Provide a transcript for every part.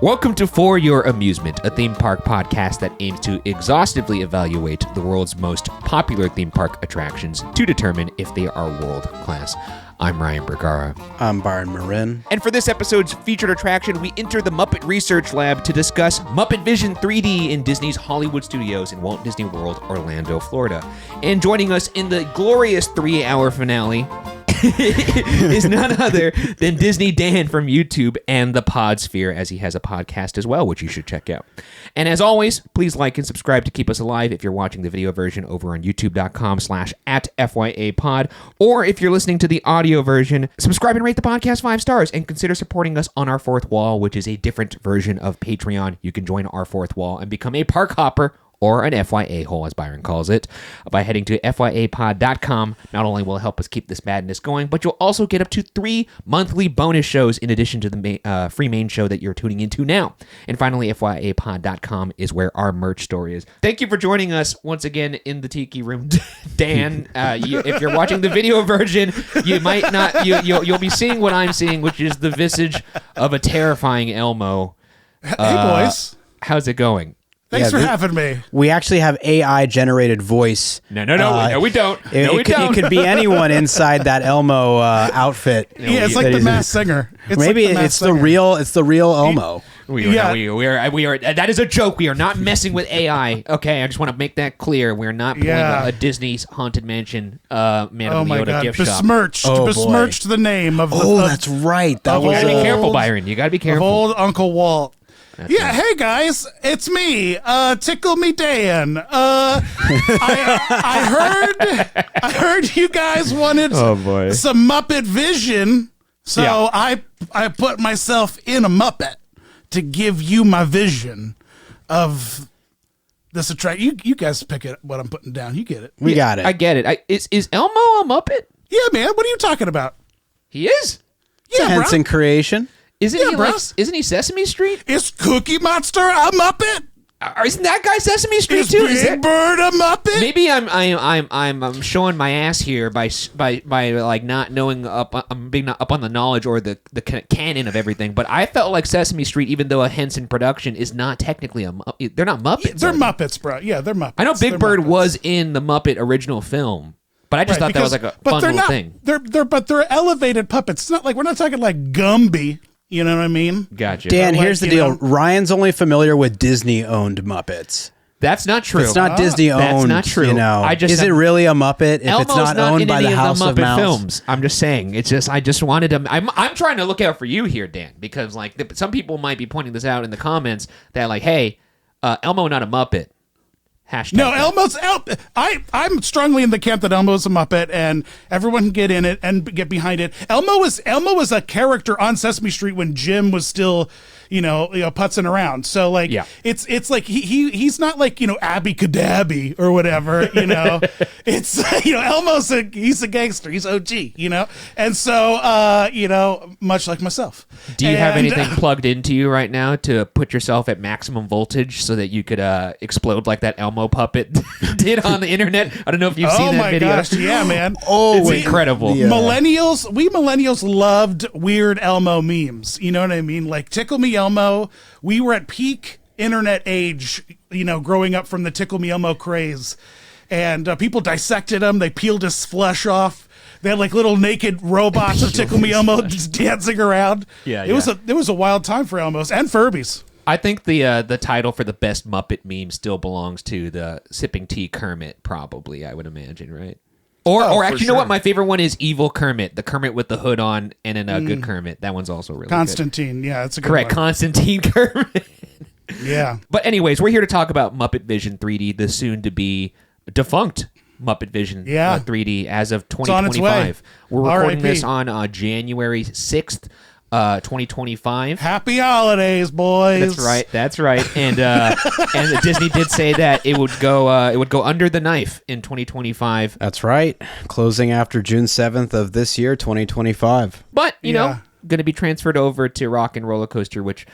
Welcome to For Your Amusement, a theme park podcast that aims to exhaustively evaluate the world's most popular theme park attractions to determine if they are world-class. I'm Ryan Bergara. I'm Byron Marin. And for this episode's featured attraction, we enter the Muppet Research Lab to discuss Muppet Vision 3D in Disney's Hollywood Studios in Walt Disney World, Orlando, Florida. And joining us in the glorious 3-hour finale is none other than Disney Dan from YouTube and the Podsphere, as he has a podcast as well, which you should check out. And as always, please like and subscribe to keep us alive if you're watching the video version over on youtube.com/@FYApod, or if you're listening to the audio version, subscribe and rate the podcast 5 stars and consider supporting us on our Fourth Wall, which is a different version of Patreon. You can join our Fourth Wall and become a park hopper, or an FYA hole, as Byron calls it, by heading to FYApod.com. Not only will it help us keep this madness going, but you'll also get up to 3 monthly bonus shows in addition to the free main show that you're tuning into now. And finally, FYApod.com is where our merch store is. Thank you for joining us once again in the Tiki Room, Dan. If you're watching the video version, you might not. You'll be seeing what I'm seeing, which is the visage of a terrifying Elmo. Hey, boys. How's it going? Thanks for having me. We actually have AI-generated voice. No, we don't. It could be anyone inside that Elmo outfit. Yeah, it's like the Masked Singer. Maybe it's the real Elmo. We are. That is a joke. We are not messing with AI. Okay, I just want to make that clear. We're not pulling a Disney's Haunted Mansion Man of the Yoda gift shop. Besmirched the name of the... That's right. You gotta be careful, Byron. You gotta be careful. Of old Uncle Walt. That's right. Hey guys, it's me, Tickle Me Dan. I heard you guys wanted some Muppet Vision, so I put myself in a Muppet to give you my vision of this attraction. You guys pick it what I'm putting down. You get it. We got it. I get it. Is Elmo a Muppet? Yeah, man. What are you talking about? He is. It's a Henson creation. Isn't he Sesame Street? Is Cookie Monster a Muppet? Isn't that guy Sesame Street is too? Big Bird a Muppet? Maybe I'm showing my ass here by like not knowing I'm being not up on the knowledge or the canon of everything. But I felt like Sesame Street, even though a Henson production, is not technically they're not Muppets. Yeah, they're Muppets, bro. Yeah, they're Muppets. I know Big Bird was in the Muppet original film. But I just thought that was like a fun little thing. They're elevated puppets. It's not like we're not talking like Gumby. You know what I mean? Gotcha. Dan, here's the deal. Ryan's only familiar with Disney-owned Muppets. That's not true. It's not Disney-owned. That's not true. Is it really a Muppet if Elmo's it's not owned by the House of Mouse? Films. I'm just saying. I just wanted to. I'm trying to look out for you here, Dan, because like some people might be pointing this out in the comments that like, hey, Elmo not a Muppet. Hashtag no, Elmo's I'm strongly in the camp that Elmo's a Muppet, and everyone can get in it and get behind it. Elmo was a character on Sesame Street when Jim was still, putzing around. So like, it's like he's not like Abby Cadabby or whatever. It's Elmo's he's a gangster. He's OG. And so much like myself. Do you have anything plugged into you right now to put yourself at maximum voltage so that you could explode like that Elmo puppet did on the internet? I don't know if you've seen that video. Oh my gosh, yeah, man. It's incredible. Yeah. Millennials loved weird Elmo memes. You know what I mean? Like Tickle Me Elmo. We were at peak internet age, growing up from the Tickle Me Elmo craze. And people dissected him. They peeled his flesh off. They had like little naked robots of Tickle Me Elmo just dancing around. It was a wild time for Elmos and Furbies. I think the title for the best Muppet meme still belongs to the Sipping Tea Kermit, probably, I would imagine, right? Or actually, you know what? My favorite one is Evil Kermit, the Kermit with the hood on, and then a good Kermit. That one's also really Constantine, good. Yeah, that's a good Correct, one. Constantine Kermit. Yeah. But anyways, we're here to talk about Muppet Vision 3D, the soon-to-be defunct Muppet Vision 3D as of 2025. We're recording this on January 6th. 2025. Happy holidays, boys. That's right. And and Disney did say that it would go under the knife in 2025. That's right. Closing after June 7th of this year, 2025. But, you know, going to be transferred over to Rock and Roller Coaster, which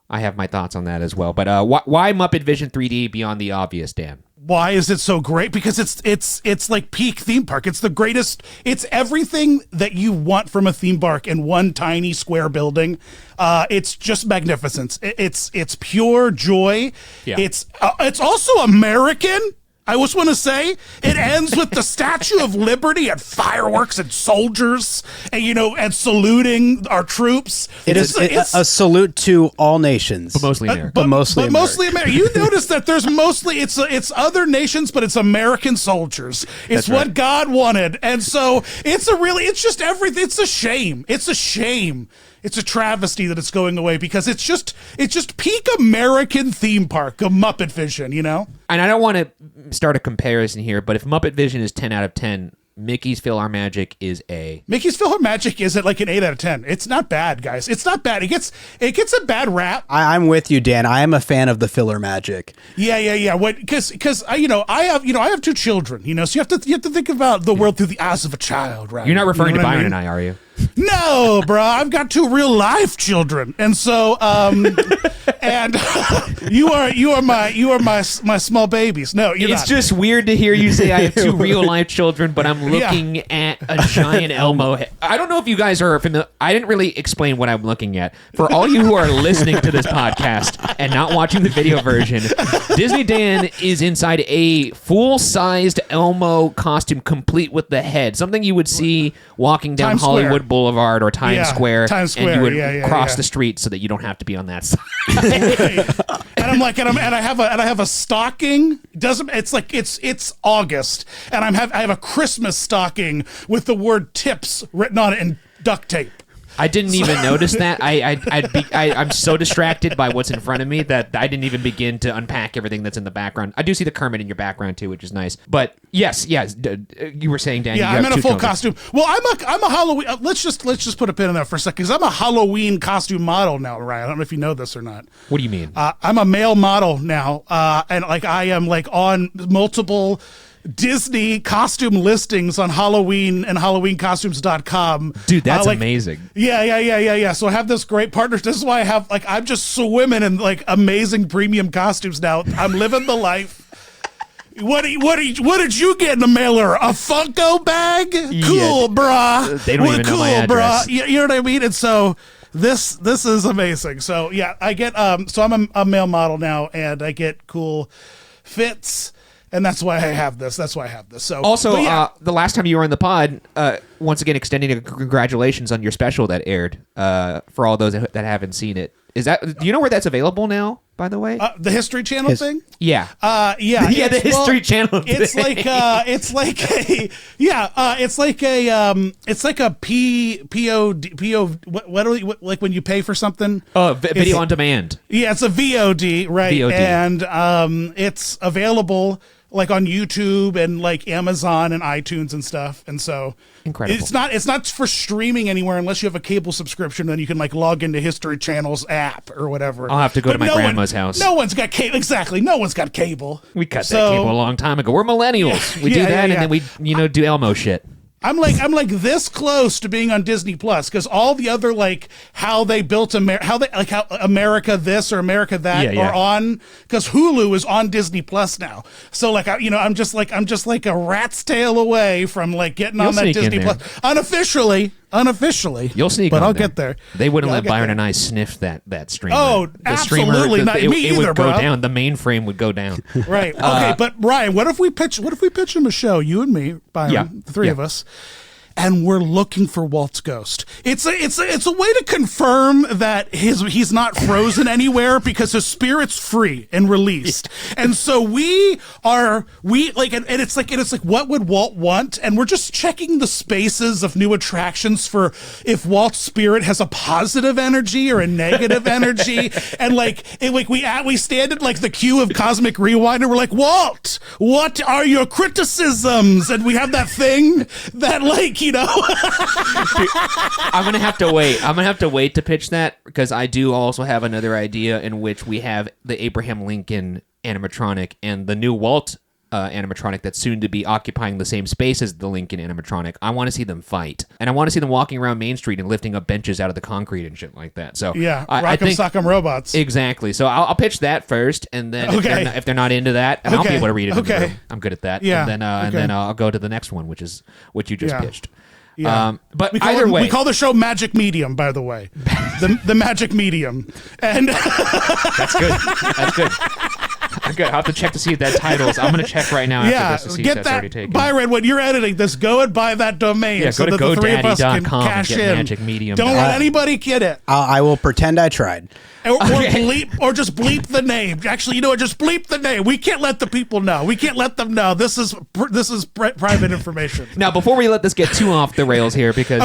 I have my thoughts on that as well. But why Muppet Vision 3D beyond the obvious, Dan? Why is it so great? Because it's like peak theme park. It's the greatest. It's everything that you want from a theme park in one tiny square building. It's just magnificence. It's pure joy. Yeah. It's also American. I just want to say it ends with the Statue of Liberty and fireworks and soldiers and saluting our troops. It's a salute to all nations, But mostly America. but mostly American. You notice that there's mostly it's other nations, but it's American soldiers. It's That's what right. God wanted, and so it's just everything. It's a shame. It's a shame. It's a travesty that it's going away because it's just peak American theme park, a Muppet Vision, And I don't want to start a comparison here, but if Muppet Vision is 10 out of 10, Mickey's PhilharMagic is a... Mickey's PhilharMagic is at like an 8 out of 10. It's not bad, guys. It's not bad. It gets a bad rap. I'm with you, Dan. I am a fan of the PhilharMagic. Yeah. What? Because I have 2 children. So you have to think about the world through the eyes of a child, right? You're not referring to what Byron mean? and I, are you? No, bro. I've got 2 real life children, and so and you are my small babies. No, you're It's not. just weird to hear you say I have 2 real-life children, but I'm looking at a giant Elmo head. I don't know if you guys are familiar. I didn't really explain what I'm looking at. For all you who are listening to this podcast and not watching the video version, Disney Dan is inside a full-sized Elmo costume complete with the head. Something you would see walking down Times Hollywood Square. Boulevard or Times Square. Times And you Square, would yeah, cross yeah. the street so that you don't have to be on that side. And I have a stocking. It's August, and I have a Christmas stocking with the word tips written on it in duct tape. I didn't even notice that. I'm so distracted by what's in front of me that I didn't even begin to unpack everything that's in the background. I do see the Kermit in your background too, which is nice. But yes, you were saying, Dan. Yeah, you I'm have in a 2 full children. costume. Well, I'm a Halloween. Let's just put a pin in that for a second, because I'm a Halloween costume model now, Ryan. I don't know if you know this or not. What do you mean? I'm a male model now, and I am on multiple Disney costume listings on Halloween and HalloweenCostumes.com. Dude, that's amazing. Yeah. So I have this great partner. This is why I have I'm just swimming in amazing premium costumes now. I'm living the life. What did you get in the mailer? A Funko bag? Cool, brah. They don't even know my address. Brah. You know what I mean? And so this is amazing. So yeah, I get so I'm a male model now, and I get cool fits. And that's why I have this. So Also, the last time you were on the pod, once again, extending a congratulations on your special that aired. For all those that haven't seen it, do you know where that's available now? By the way, the History Channel thing. Yeah. Yeah. The History Channel. It's thing. it's like a POD, like when you pay for something. Oh, video on demand. Yeah, it's a VOD, right? VOD. And it's available on YouTube and Amazon and iTunes and stuff. And so Incredible. It's not for streaming anywhere unless you have a cable subscription. Then you can log into History Channel's app or whatever. I'll have to go to my grandma's house. No one's got cable. Exactly. No one's got cable. We cut that cable a long time ago. We're millennials. We do Yeah, that, yeah, and then we do Elmo shit. I'm this close to being on Disney Plus, because all the other how they built how America this or America that Yeah. are on, because Hulu is on Disney Plus now. So I'm just like a rat's tail away from getting You'll on that sneak in Disney there. Plus unofficially. You'll sneak but on I'll there. get there. They wouldn't Yeah, I'll let get Byron there. and I sniff that streamer. Oh, absolutely not. It Me either, would go bro. down. The mainframe would go down. Right. Okay. But Ryan, what if we pitch him a show? You and me, Byron, Yeah. the three of us. And we're looking for Walt's ghost. It's a way to confirm that he's not frozen anywhere, because his spirit's free and released. And so and it's like what would Walt want? And we're just checking the spaces of new attractions for if Walt's spirit has a positive energy or a negative energy. And we stand at the queue of Cosmic Rewind, and we're like, Walt, what are your criticisms? And we have that thing that I'm gonna have to wait. I'm gonna have to wait to pitch that, because I do also have another idea in which we have the Abraham Lincoln animatronic and the new Walt animatronic that's soon to be occupying the same space as the Lincoln animatronic. I want to see them fight, and I want to see them walking around Main Street and lifting up benches out of the concrete and shit like that. So yeah, I think Rock'em Sock'em Robots. Exactly. So I'll pitch that first, and then if they're not into that, and I'll be able to read it. In the room. I'm good at that. Yeah. And then I'll go to the next one, which is what you just pitched. Yeah. But we call the show Magic Medium, by the way. the Magic Medium. And that's good. That's good. I'm good. I'll have to check to see if that titles. I'm going to check right now after this to see if that's already taken. Byron, when you're editing this, go and buy that domain go so to that the three of us can GoDaddy.com cash and get in. Magic Medium. Don't let anybody get it. I will pretend I tried. Or just bleep the name. Actually, just bleep the name. We can't let the people know. We can't let them know. This is private information. Now, before we let this get too off the rails here, because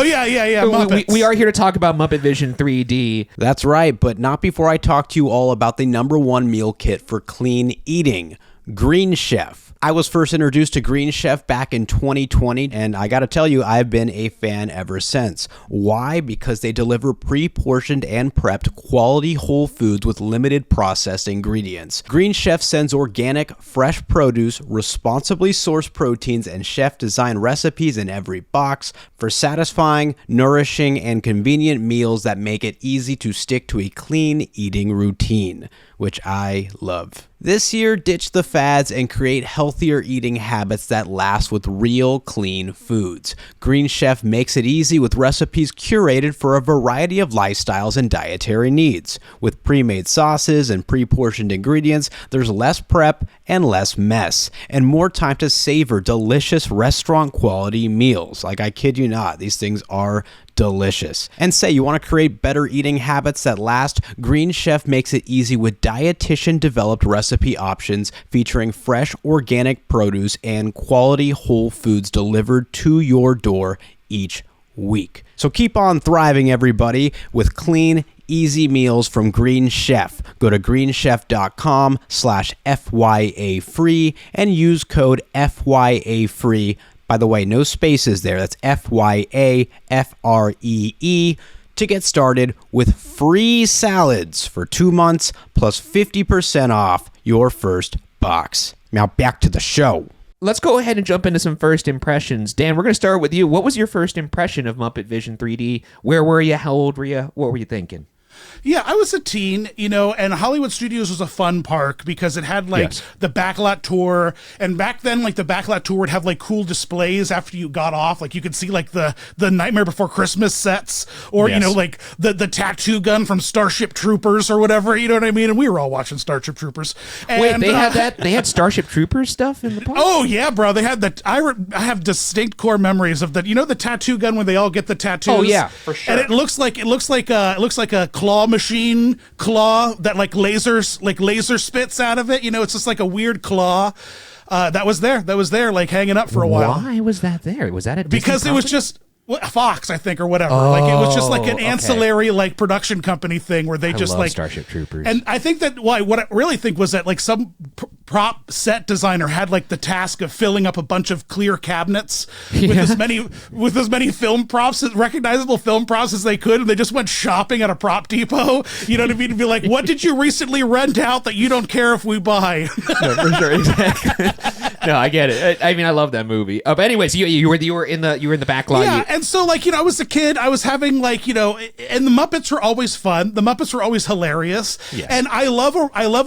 we are here to talk about Muppet Vision 3D. That's right, but not before I talk to you all about the #1 meal kit for clean eating, Green Chef. I was first introduced to Green Chef back in 2020, and I gotta tell you, I've been a fan ever since. Why? Because they deliver pre-portioned and prepped quality whole foods with limited processed ingredients. Green Chef sends organic, fresh produce, responsibly sourced proteins, and chef-designed recipes in every box for satisfying, nourishing, and convenient meals that make it easy to stick to a clean eating routine, which I love. This year, ditch the fads and create healthier eating habits that last with real, clean foods. Green Chef makes it easy with recipes curated for a variety of lifestyles and dietary needs. With pre-made sauces and pre-portioned ingredients, there's less prep and less mess, and more time to savor delicious restaurant-quality meals. Like, I kid you not, these things are delicious. And say you want to create better eating habits that last, Green Chef makes it easy with dietitian-developed recipe options featuring fresh organic produce and quality whole foods delivered to your door each week. So keep on thriving, everybody, with clean, easy meals from Green Chef. Go to greenchef.com/FYA free and use code FYA free. By the way, no spaces there. That's FYAFREE to get started with free salads for 2 months plus 50% off your first box. Now back to the show. Let's go ahead and jump into some first impressions. Dan, we're going to start with you. What was your first impression of Muppet Vision 3D? Where were you? How old were you? What were you thinking? Yeah, I was a teen, and Hollywood Studios was a fun park because it had the backlot tour, and back then the backlot tour would have cool displays after you got off, you could see the Nightmare Before Christmas sets, or the tattoo gun from Starship Troopers or whatever, you know what I mean? And we were all watching Starship Troopers. And, wait, they had that? They had Starship Troopers stuff in the park? Oh yeah, bro, they had that. I have distinct core memories of that. The tattoo gun when they all get the tattoos. Oh yeah, for sure. And it looks like a claw machine that laser spits out of it. It's just a weird claw that was there hanging up for a while. Why was that there? Was that a Disney because property? It was just Fox, I think, or whatever. It was just an ancillary production company thing where they just love Starship Troopers. And I think that what I really think was that some prop set designer had the task of filling up a bunch of clear cabinets with as many film props, recognizable film props as they could, and they just went shopping at a prop depot. You know what I mean? To be like, what did you recently rent out that you don't care if we buy? No, for sure, exactly. No, I get it. I mean, I love that movie. But anyways, you were in the back line. Yeah, and so I was a kid. I was having and the Muppets were always fun. The Muppets were always hilarious. Yes. And I love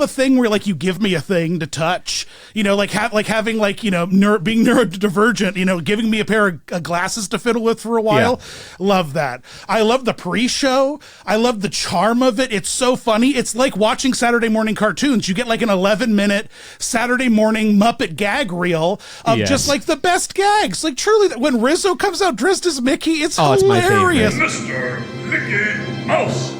a thing where you give me a thing to touch. Having being neurodivergent. Giving me a pair of glasses to fiddle with for a while. Yeah. Love that. I love the pre-show. I love the charm of it. It's so funny. It's like watching Saturday morning cartoons. You get an 11-minute Saturday morning Muppet gag reel of just the best gags. Truly, when Rizzo comes out dressed as Mickey, it's hilarious. Mr. Mickey Mouse.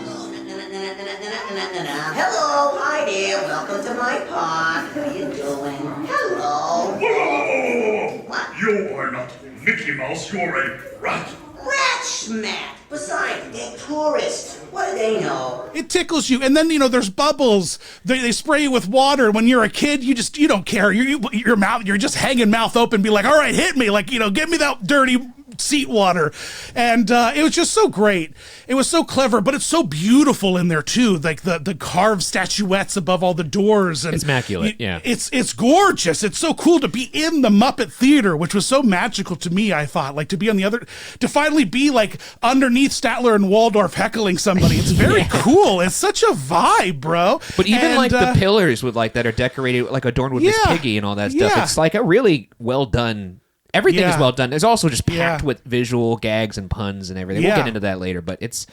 Hello, hi there. Welcome to my park. How you doing? Hello. Whoa. What? You are not Mickey Mouse. You're a rat. Rat schmat. Besides, they're tourists. What do they know? It tickles you, and then there's bubbles. They spray you with water. When you're a kid, you don't care. Your mouth, you're just hanging mouth open, be like, all right, hit me, give me that dirty seat water. And it was just so great. It was so clever, but it's so beautiful in there too. Like the carved statuettes above all the doors. And It's immaculate, yeah. It's gorgeous. It's so cool to be in the Muppet Theater, which was so magical to me, I thought. Like to be on the other, to finally be like underneath Statler and Waldorf heckling somebody. It's very cool. It's such a vibe, bro. But even And, like the pillars with like that are decorated, like adorned with Miss Yeah. Piggy and all that stuff. Yeah. It's like a really well done. Everything is Yeah. well done. It's also just packed Yeah. with visual gags and puns and everything. We'll Yeah. get into that later, but it's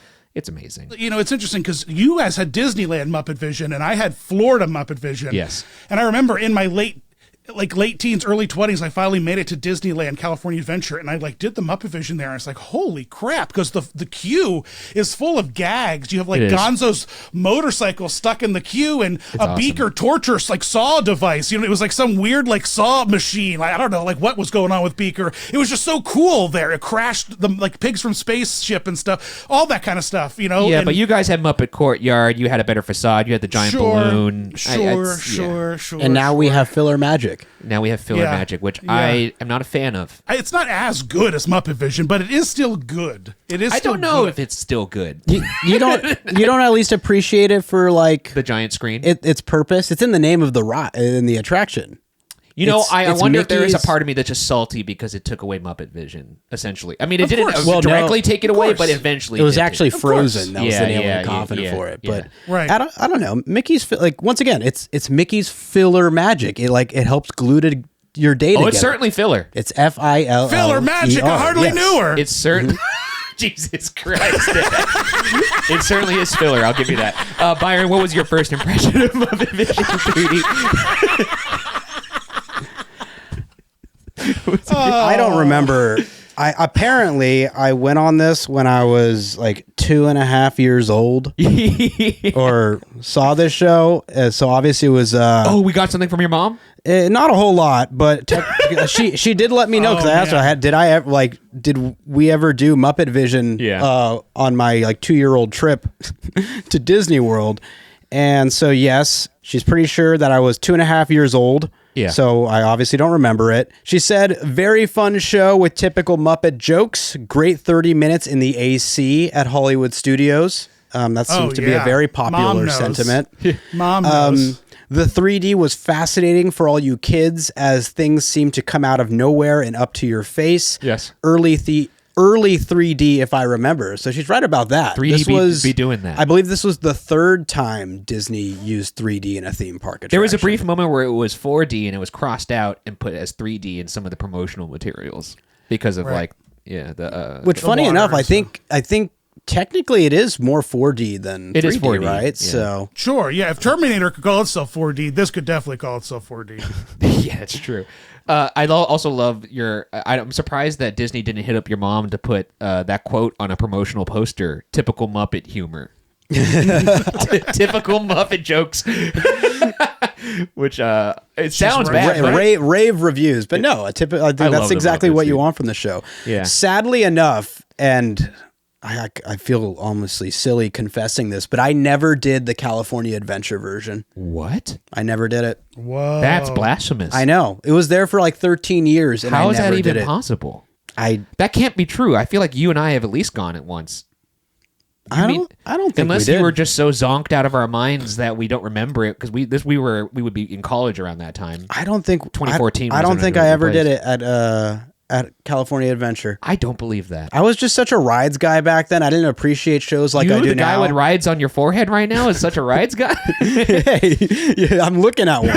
amazing. You know, it's interesting because you guys had Disneyland Muppet Vision and I had Florida Muppet Vision. Yes. And I remember in my late teens, early 20s, I finally made it to Disneyland California Adventure, and I like did the Muppet Vision there. And it's like, holy crap, because the queue is full of gags. You have like It is. Gonzo's motorcycle stuck in the queue and a awesome. beaker torture like saw device. You know, it was like some weird like saw machine. Like, I don't know, like what was going on with Beaker. It was just so cool there. It crashed the like pigs from spaceship and stuff, all that kind of stuff. You know. Yeah, And- but you guys had Muppet Courtyard. You had a better facade. You had the giant balloon. Sure, Yeah. sure. And now we have filler magic. Now we have filler Yeah. magic, which Yeah. I am not a fan of. It's not as good as Muppet Vision, but it is still good. It is. I still don't know good. if it's still good. You don't at least appreciate it for like The giant screen. its purpose. It's in the name of the in the attraction. You know, It's- I it's wonder if there is a Mickey's- part of me that's just salty because it took away Muppet Vision, essentially. I mean, it didn't course. Well, no, directly take it of away, course. but eventually It was did. actually course. Frozen. That was Yeah, the name yeah, of the coffin yeah, for it. yeah. But Right. I don't know. Mickey's like once again, it's Mickey's filler magic. It helps glue to your day Oh, together. it's certainly filler. It's FILL. Filler magic. I hardly knew her. It's certain. Jesus Christ. It certainly is filler. I'll give you that. Byron, what was your first impression of Muppet Vision 3D? I don't remember. I went on this when I was like 2.5 years old, or saw this show. So obviously it was Oh, we got something from your mom? not a whole lot, but she did let me know because I asked her, did we ever do Muppet Vision on my like 2-year-old trip to Disney World? And so yes, she's pretty sure that I was 2.5 years old. Yeah. So I obviously don't remember it. She said, very fun show with typical Muppet jokes. Great 30 minutes in the AC at Hollywood Studios. That seems to be a very popular Mom knows. sentiment. Mom knows. The 3D was fascinating for all you kids as things seem to come out of nowhere and up to your face. Yes. Early 3D, if I remember. So she's right about that. 3D be doing that. I believe this was the third time Disney used 3D in a theme park attraction. There was a brief moment where it was 4D and it was crossed out and put as 3D in some of the promotional materials because of Right. Which, funny water enough, and I think technically it is more 4D than 3D, It is 4D, right? yeah. So Sure, yeah. If Terminator could call itself 4D, this could definitely call itself 4D. Yeah, it's true. I also love your. I'm surprised that Disney didn't hit up your mom to put that quote on a promotional poster. Typical Muppet humor. Typical Muppet jokes. Which it sounds bad. right? rave reviews, but no, I think love that's the exactly Muppets, what you dude. want from the show. Yeah. Sadly enough, and I feel almost silly confessing this, but I never did the California Adventure version. What? I never did it. Whoa. That's blasphemous. I know. It was there for like 13 years, and How I is never that did even it. possible? I That can't be true. I feel like you and I have at least gone it once. don't think Unless we did. you were just so zonked out of our minds that we don't remember it because we would be in college around that time. I don't think 2014 I was don't when think it I was ever did replaced. it at California Adventure. I don't believe that. I was just such a rides guy back then. I didn't appreciate shows like you, I do the guy now. with rides on your forehead right now, is such a rides guy. Hey, yeah, I'm looking at one.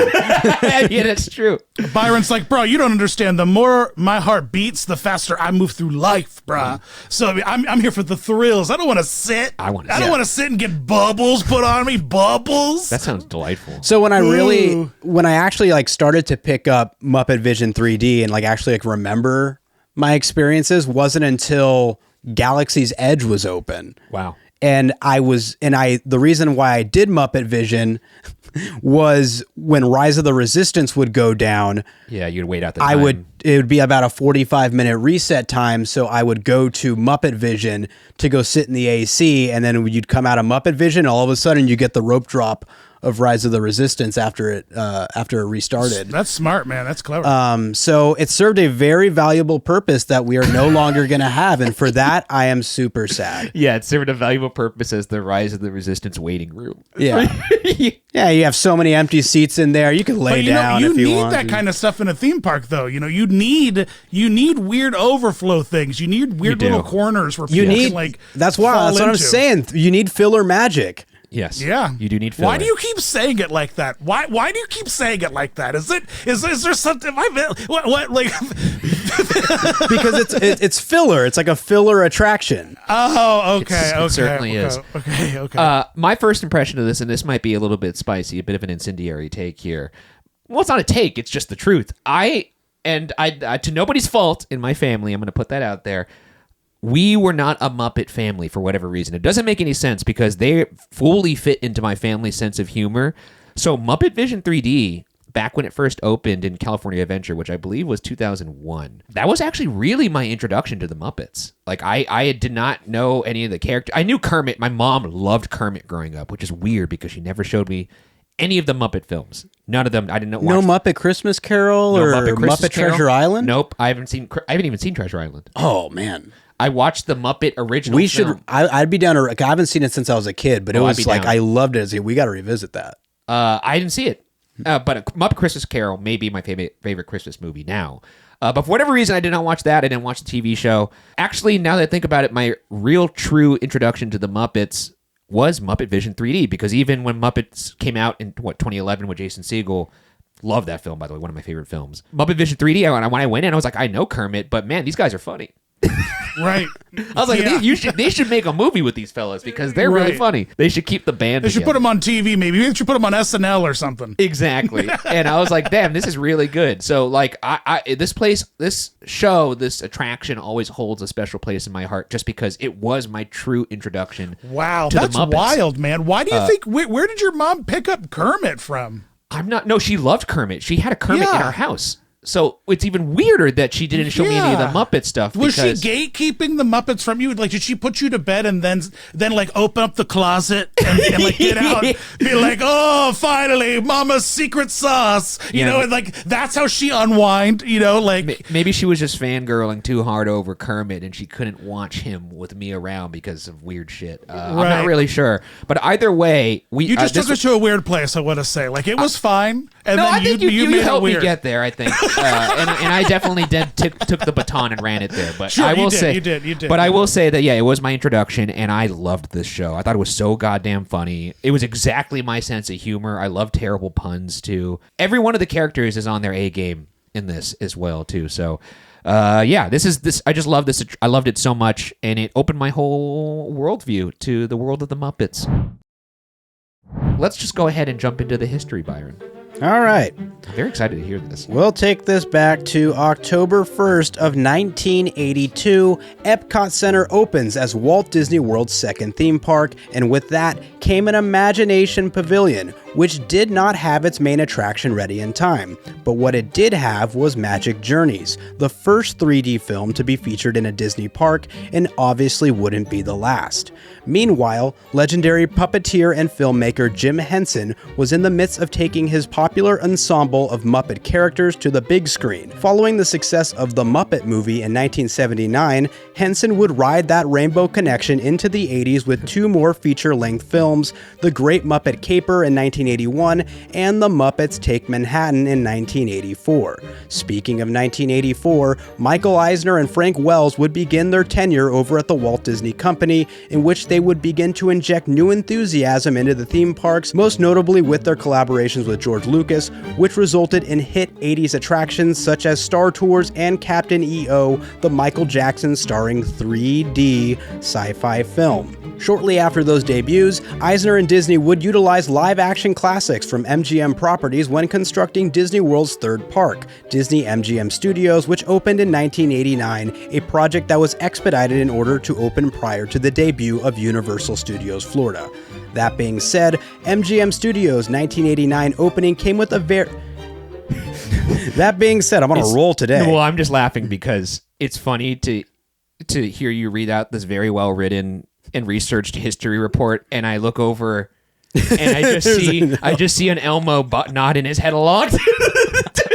Yeah, that's true. Byron's like, bro, you don't understand. The more my heart beats, the faster I move through life, bruh. So I mean, I'm here for the thrills. I don't want to sit. I wanna don't sit. want to sit and get bubbles put on me. Bubbles. That sounds delightful. So when Ooh. I actually like started to pick up Muppet Vision 3D and like actually like remember my experiences wasn't until Galaxy's Edge was open. Wow. And the reason why I did Muppet Vision was when Rise of the Resistance would go down. Yeah, you'd wait out the time. It would be about a 45-minute reset time, so I would go to Muppet Vision to go sit in the AC, and then you'd come out of Muppet Vision, and all of a sudden you get the rope drop of Rise of the Resistance after it restarted. That's smart, man. That's clever. So it served a very valuable purpose that we are no longer going to have, and for that I am super sad. Yeah, it served a valuable purpose as the Rise of the Resistance waiting room. Yeah, yeah. You have so many empty seats in there. You can lay down if you want. You need that kind of stuff in a theme park, though. You know, you need weird overflow things. You need weird little corners where people can like. That's what I'm saying. You need filler magic. Yes. Yeah. You do need filler. Why do you keep saying it like that? Why do you keep saying it like that? Is there something? What like? Because it's filler. It's like a filler attraction. Oh, okay. It certainly is. Okay. My first impression of this, and this might be a little bit spicy, a bit of an incendiary take here. Well, it's not a take. It's just the truth. I to nobody's fault in my family, I'm going to put that out there. We were not a Muppet family for whatever reason. It doesn't make any sense because they fully fit into my family's sense of humor. So Muppet Vision 3D, back when it first opened in California Adventure, which I believe was 2001, that was actually really my introduction to the Muppets. Like, I did not know any of the characters. I knew Kermit. My mom loved Kermit growing up, which is weird because she never showed me any of the Muppet films. None of them. I didn't know. No Muppet Christmas Carol or Muppet Treasure Island? Nope. I haven't even seen Treasure Island. Oh, man. I watched the Muppet original film. I'd be down to. I haven't seen it since I was a kid, but it was like I loved it as a kid. We got to revisit that. I didn't see it, but Muppet Christmas Carol may be my favorite Christmas movie now. But for whatever reason, I did not watch that. I didn't watch the TV show. Actually, now that I think about it, my real true introduction to the Muppets was Muppet Vision 3D, because even when Muppets came out in 2011 with Jason Segel. Love that film, by the way, one of my favorite films. Muppet Vision 3D, when I went in, I was like, I know Kermit, but man, these guys are funny. Right. I was like, they should make a movie with these fellas because they're really funny. They should keep the band. They should put them on TV, maybe. They should put them on SNL or something. Exactly. And I was like, damn, this is really good. So like, this show, this attraction always holds a special place in my heart just because it was my true introduction. Wow, to that's the Muppets. wild, man. Why do you think? Where did your mom pick up Kermit from? No, she loved Kermit. She had a Kermit in our house. So it's even weirder that she didn't show me any of the Muppet stuff. Was she gatekeeping the Muppets from you? Like, did she put you to bed and then like open up the closet and like get out, and be like, oh, finally, Mama's secret sauce, you know, and like that's how she unwind, you know, like maybe she was just fangirling too hard over Kermit and she couldn't watch him with me around because of weird shit. I'm not really sure, but either way, you just took us to a weird place. I want to say, like, it was fine, and then I think you made helped it weird. me get there. I think. And I definitely took the baton and ran it there. But sure, I will you did. But I will say that it was my introduction, and I loved this show. I thought it was so goddamn funny. It was exactly my sense of humor. I love terrible puns too. Every one of the characters is on their A game in this as well too. So, this. I just love this. I loved it so much, and it opened my whole worldview to the world of the Muppets. Let's just go ahead and jump into the history, Byron. All right. I'm very excited to hear this. We'll take this back to October 1st of 1982. Epcot Center opens as Walt Disney World's second theme park, and with that came an Imagination Pavilion, which did not have its main attraction ready in time. But what it did have was Magic Journeys, the first 3D film to be featured in a Disney park, and obviously wouldn't be the last. Meanwhile, legendary puppeteer and filmmaker Jim Henson was in the midst of taking his popular ensemble of Muppet characters to the big screen. Following the success of the Muppet movie in 1979, Henson would ride that rainbow connection into the 80s with two more feature-length films, The Great Muppet Caper in 1981 and The Muppets Take Manhattan in 1984. Speaking of 1984, Michael Eisner and Frank Wells would begin their tenure over at the Walt Disney Company, in which they would begin to inject new enthusiasm into the theme parks, most notably with their collaborations with George Lucas, which resulted in hit 80s attractions such as Star Tours and Captain EO, the Michael Jackson starring 3D sci-fi film. Shortly after those debuts, Eisner and Disney would utilize live-action classics from MGM properties when constructing Disney World's third park, Disney MGM Studios, which opened in 1989, a project that was expedited in order to open prior to the debut of Universal Studios Florida. That being said, MGM Studios' 1989 opening came with a That being said, I'm on a roll today. Well, I'm just laughing because it's funny to hear you read out this very well written and researched history report, and I look over And I just see an Elmo nodding his head along.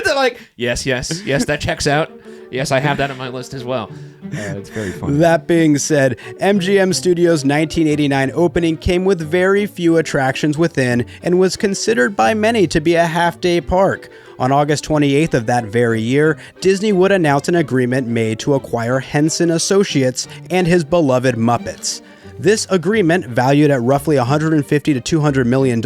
They're like, yes, that checks out. Yes, I have that on my list as well. It's very fun. That being said, MGM Studios' 1989 opening came with very few attractions within and was considered by many to be a half-day park. On August 28th of that very year, Disney would announce an agreement made to acquire Henson Associates and his beloved Muppets. This agreement, valued at roughly $150 to $200 million,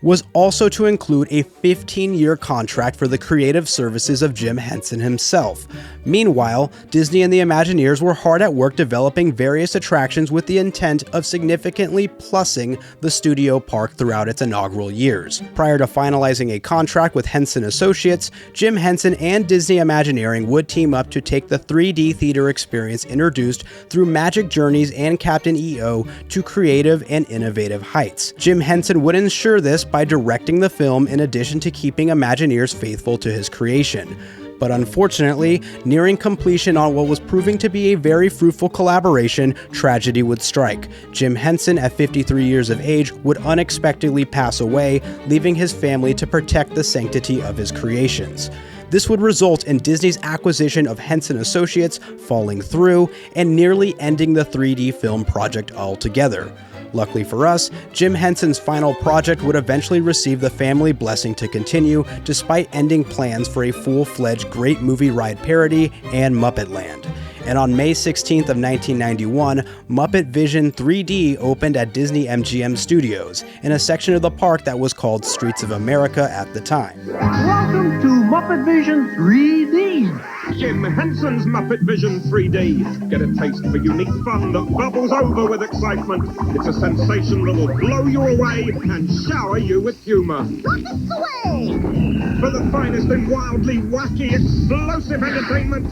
was also to include a 15-year contract for the creative services of Jim Henson himself. Meanwhile, Disney and the Imagineers were hard at work developing various attractions with the intent of significantly plussing the studio park throughout its inaugural years. Prior to finalizing a contract with Henson Associates, Jim Henson and Disney Imagineering would team up to take the 3D theater experience introduced through Magic Journeys and Captain EO to creative and innovative heights. Jim Henson would ensure this by directing the film in addition to keeping Imagineers faithful to his creation. But unfortunately, nearing completion on what was proving to be a very fruitful collaboration, tragedy would strike. Jim Henson, at 53 years of age, would unexpectedly pass away, leaving his family to protect the sanctity of his creations. This would result in Disney's acquisition of Henson Associates falling through and nearly ending the 3D film project altogether. Luckily for us, Jim Henson's final project would eventually receive the family blessing to continue, despite ending plans for a full-fledged Great Movie Ride parody and Muppet Land. And on May 16th of 1991, Muppet Vision 3D opened at Disney MGM Studios, in a section of the park that was called Streets of America at the time. Welcome to Muppet Vision 3D. Jim Henson's Muppet Vision 3D. Get a taste for unique fun that bubbles over with excitement. It's a sensation that will blow you away and shower you with humor. Muppets away! For the finest in wildly wacky, explosive entertainment,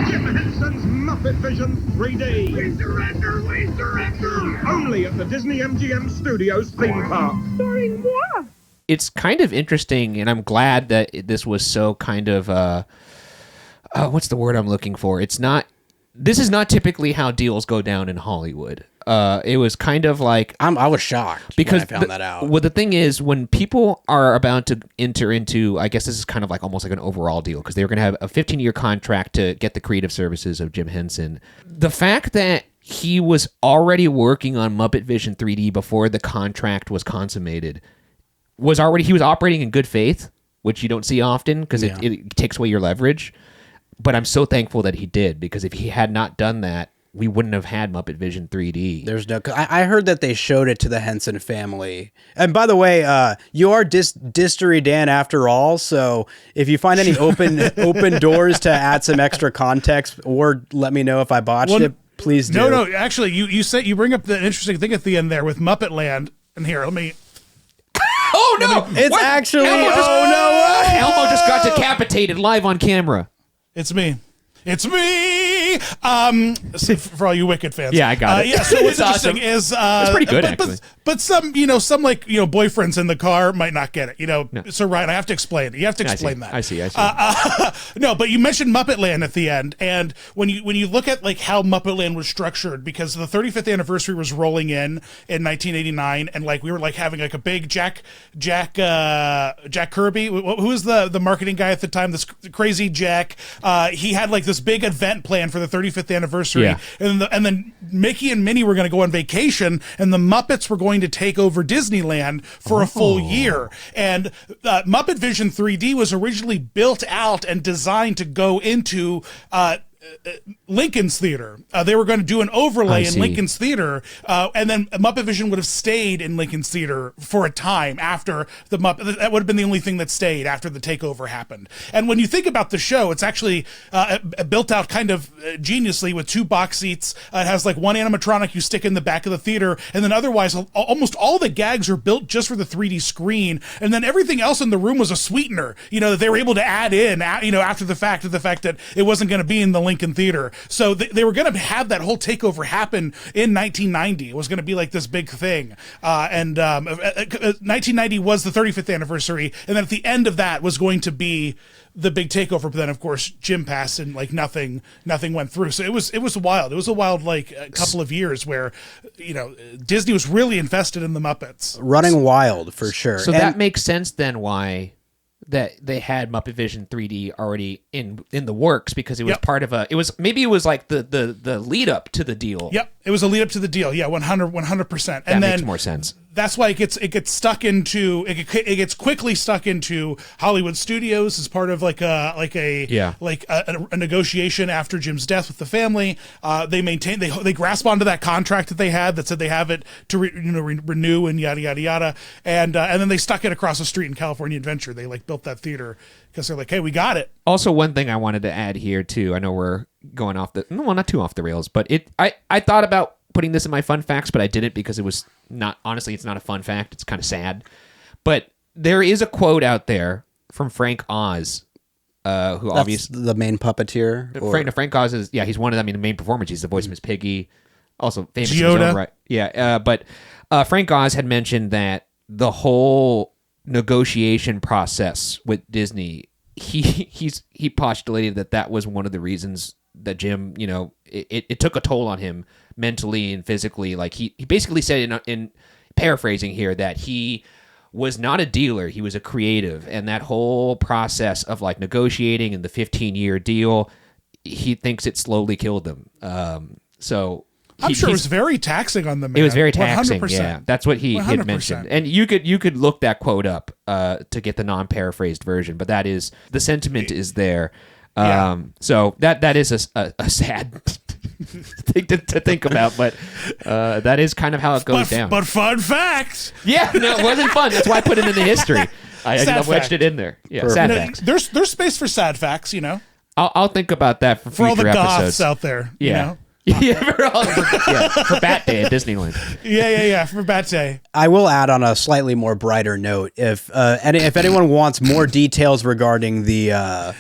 Jim Henson's Muppet Vision 3D. We surrender! Only at the Disney MGM Studios theme park. Starring moi! It's kind of interesting, and I'm glad that this was so kind of, what's the word I'm looking for? This is not typically how deals go down in Hollywood. It was kind of like... I was shocked because when I found that out. Well, the thing is, when people are about to enter into, I guess this is kind of like almost like an overall deal, because they were going to have a 15-year contract to get the creative services of Jim Henson. The fact that he was already working on Muppet Vision 3D before the contract was consummated, he was operating in good faith, which you don't see often, because it takes away your leverage. But I'm so thankful that he did, because if he had not done that, we wouldn't have had Muppet Vision 3D. I heard that they showed it to the Henson family. And by the way, you are Distery Dan after all, so if you find any open doors to add some extra context, or let me know if I botched it, please do. No, actually, you bring up the interesting thing at the end there with Muppet Land. And here, let me... Oh, no! It's actually... Elmo just got decapitated live on camera. It's me. For all you Wicked fans. Yeah, I got it. Yeah, so what's It's interesting is it's pretty good, actually. But some like boyfriends in the car might not get it. So Ryan, I have to explain it. You have to explain that. I see. No, but you mentioned Muppet Land at the end, and when you look at like how Muppet Land was structured, because the 35th anniversary was rolling in 1989, and like we were like having like a big Jack Kirby, who was the marketing guy at the time, this crazy Jack. He had like this big event plan for the 35th anniversary, yeah. and then Mickey and Minnie were going to go on vacation, and the Muppets were going to take over Disneyland for a full year. And Muppet Vision 3D was originally built out and designed to go into Lincoln's Theater. They were going to do an overlay in Lincoln's Theater, and then Muppet Vision would have stayed in Lincoln's Theater for a time after the Muppet. That would have been the only thing that stayed after the takeover happened. And when you think about the show, it's actually built out kind of geniusly with 2 box seats. It has like one animatronic you stick in the back of the theater, and then otherwise almost all the gags are built just for the 3D screen, and then everything else in the room was a sweetener. That they were able to add in, after the fact that it wasn't going to be in the Lincoln Theater. So they were going to have that whole takeover happen in 1990. It was going to be like this big thing. 1990 was the 35th anniversary. And then at the end of that was going to be the big takeover. But then, of course, Jim passed and like nothing went through. So it was wild. It was a wild, like, a couple of years where, Disney was really invested in the Muppets. Running wild, for sure. So that makes sense then why that they had Muppet Vision 3D already in the works, because it was part of it was like the lead up to the deal. Yep. It was a lead up to the deal. Yeah. 100%. That And makes then more sense. That's why it gets stuck into it gets quickly stuck into Hollywood Studios as part of like a negotiation after Jim's death with the family. They grasp onto that contract that they had that said they have it to renew and yada yada yada, and then they stuck it across the street in California Adventure. They like built that theater because they're like, hey, we got it. Also, one thing I wanted to add here too. I know we're going off not too off the rails, but I thought about putting this in my fun facts, but I didn't because it was not, honestly, it's not a fun fact. It's kind of sad. But there is a quote out there from Frank Oz, who That's obviously the main puppeteer. Frank Oz is, he's one of them. I mean, the main performance. He's the voice of Miss Piggy, also famous in Yoda. his own right. Yeah, but Frank Oz had mentioned that the whole negotiation process with Disney, he postulated that was one of the reasons that Jim, it took a toll on him mentally and physically. Like he basically said in paraphrasing here that he was not a dealer, he was a creative, and that whole process of like negotiating and the 15-year deal, he thinks it slowly killed him. So I'm sure it was very taxing on the man. It was very taxing. 100%. Yeah, that's what he had 100%. mentioned. And you could look that quote up to get the non-paraphrased version, but that is the sentiment is there. So that is a sad thing to think about, but that is kind of how it goes down. But fun fact. Yeah, no, it wasn't fun. That's why I put it in the history. I wedged it in there. Yeah, sad facts. There's space for sad facts, I'll think about that for all the future goths episodes. out there. Yeah. For Bat Day at Disneyland. Yeah, for Bat Day. I will add on a slightly more brighter note, if anyone wants more details regarding the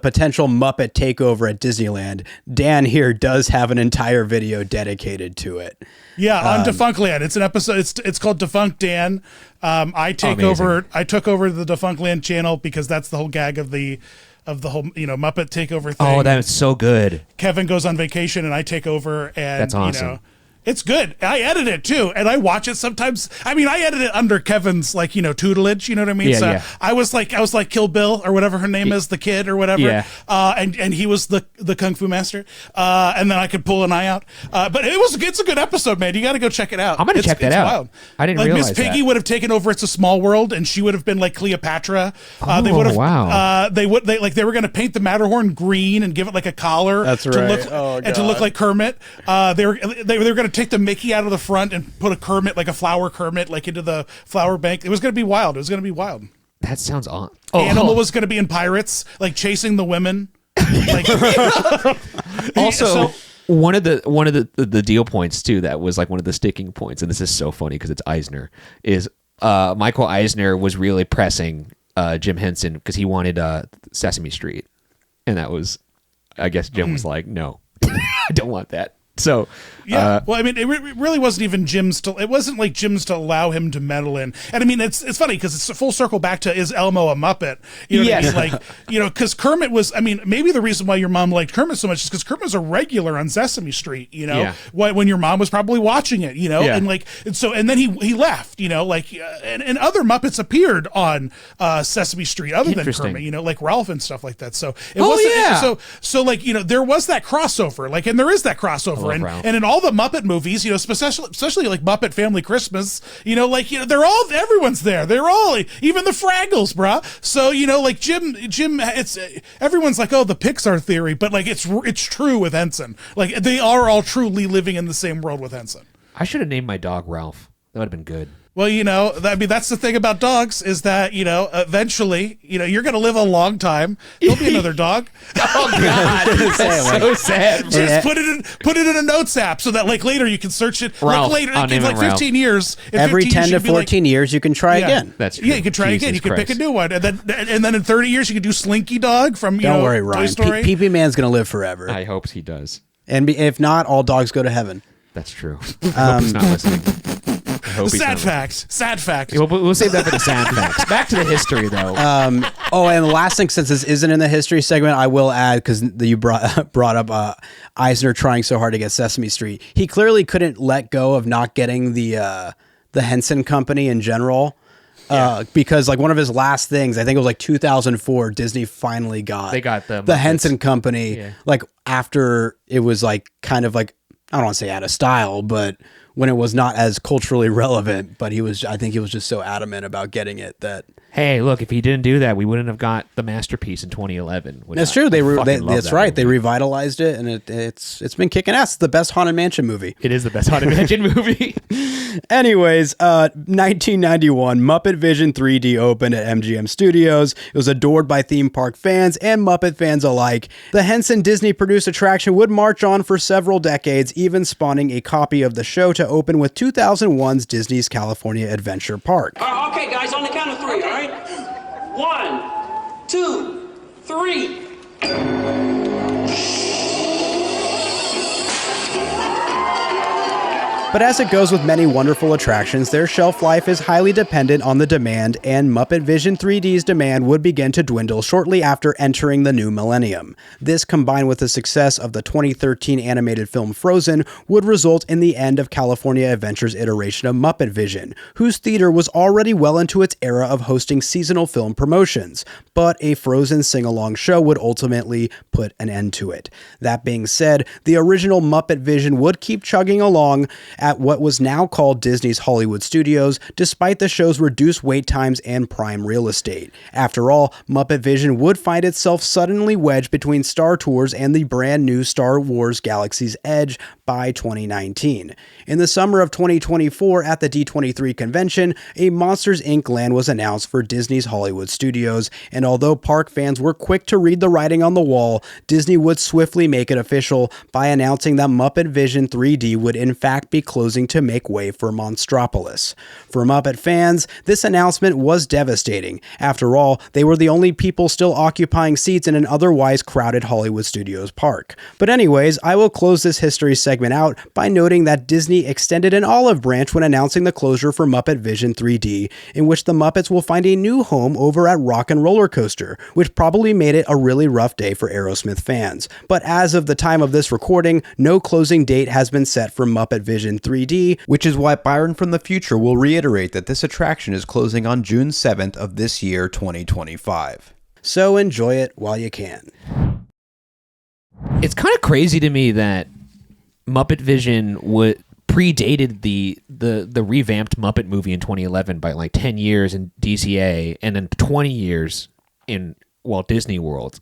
potential Muppet takeover at Disneyland, Dan here does have an entire video dedicated to it. Yeah, on Defunctland. It's an episode. It's called Defunct Dan. I took over the Defunctland channel because that's the whole gag of the whole Muppet takeover thing. Oh, that's so good. Kevin goes on vacation and I take over, and that's awesome. It's good. I edit it too, and I watch it sometimes. I mean, I edit it under Kevin's tutelage. You know what I mean? Yeah, I was like Kill Bill or whatever her name is, the kid or whatever. Yeah. And he was the kung fu master. And then I could pull an eye out. But it's a good episode, man. You got to go check it out. I'm gonna check that out. Wild. I didn't realize Miss Piggy would have taken over It's a Small World, and she would have been like Cleopatra. They would have. Wow. They were going to paint the Matterhorn green and give it like a collar. That's to right. Look, and to look like Kermit. They were going to take the Mickey out of the front and put a Kermit, like a flower Kermit, like into the flower bank. It was going to be wild. That sounds on. Animal was going to be in Pirates, like chasing the women. Also, one of the deal points too that was like one of the sticking points, and this is so funny because it's Eisner, is Michael Eisner was really pressing Jim Henson because he wanted Sesame Street, and that was, I guess Jim was like, no, I don't want that. So yeah, well, I mean, it really wasn't even Jim's to. It wasn't like Jim's to allow him to meddle in. And I mean, it's funny because it's a full circle back to, is Elmo a Muppet? You know what I mean? Like, because Kermit was. I mean, maybe the reason why your mom liked Kermit so much is because Kermit was a regular on Sesame Street. When your mom was probably watching it. And then he left. And other Muppets appeared on Sesame Street other than Kermit. Like Ralph and stuff like that. So it wasn't. So there was that crossover. And there is that crossover. And in all the Muppet movies, especially like Muppet Family Christmas, they're all, everyone's there. They're all, even the Fraggles, bruh. So, like Jim, it's, everyone's like, oh, the Pixar theory, but like, it's true with Henson. Like, they are all truly living in the same world with Henson. I should have named my dog Ralph. That would have been good. Well, that's the thing about dogs is that, eventually, you're going to live a long time. There'll be another dog. Oh God, that's so sad. Just put it in a notes app so that like later you can search it. Ralph, Later, I'll in name like it Ralph. 15 years. Every 10 to 14 years, you can try again. That's true. Yeah, you can try again. You can pick a new one, and then in 30 years you can do Slinky Dog from Don't worry, Toy Ryan. Story. Pee-Pee Man's going to live forever. I hope he does. And if not, all dogs go to heaven. That's true. I hope he's not listening. I hope he's not Sad facts. We'll save that for the sad facts. Back to the history, though. And the last thing, since this isn't in the history segment, I will add, because you brought up Eisner trying so hard to get Sesame Street. He clearly couldn't let go of not getting the Henson Company in general. Because like one of his last things, I think it was like 2004, Disney finally got the Henson Company. Like after it was like kind of like, I don't want to say out of style, but when it was not as culturally relevant. But I think he was just so adamant about getting it that. Hey, look! If he didn't do that, we wouldn't have got the masterpiece in 2011. That's true. That's right. They revitalized it, and it's been kicking ass. It's the best Haunted Mansion movie. It is the best Haunted Mansion movie. Anyways, 1991, Muppet Vision 3D opened at MGM Studios. It was adored by theme park fans and Muppet fans alike. The Henson Disney-produced attraction would march on for several decades, even spawning a copy of the show to open with 2001's Disney's California Adventure Park. Okay, guys, on the count of 3, all right? 1, 2, 3. But as it goes with many wonderful attractions, their shelf life is highly dependent on the demand, and Muppet Vision 3D's demand would begin to dwindle shortly after entering the new millennium. This, combined with the success of the 2013 animated film Frozen, would result in the end of California Adventure's iteration of Muppet Vision, whose theater was already well into its era of hosting seasonal film promotions, but a Frozen sing-along show would ultimately put an end to it. That being said, the original Muppet Vision would keep chugging along at what was now called Disney's Hollywood Studios, despite the show's reduced wait times and prime real estate. After all, Muppet Vision would find itself suddenly wedged between Star Tours and the brand new Star Wars Galaxy's Edge by 2019. In the summer of 2024 at the D23 convention, a Monsters Inc. land was announced for Disney's Hollywood Studios, and although park fans were quick to read the writing on the wall, Disney would swiftly make it official by announcing that Muppet Vision 3D would in fact be closing to make way for Monstropolis. For Muppet fans, this announcement was devastating. After all, they were the only people still occupying seats in an otherwise crowded Hollywood Studios park. But anyways, I will close this history segment out by noting that Disney extended an olive branch when announcing the closure for Muppet Vision 3D, in which the Muppets will find a new home over at Rock and Roller Coaster, which probably made it a really rough day for Aerosmith fans. But as of the time of this recording, no closing date has been set for Muppet Vision 3D, which is why Byron from the future will reiterate that this attraction is closing on June 7th of this year, 2025. So enjoy it while you can. It's kind of crazy to me that Muppet Vision predated the revamped Muppet movie in 2011 by like 10 years in DCA and then 20 years in Walt Disney World.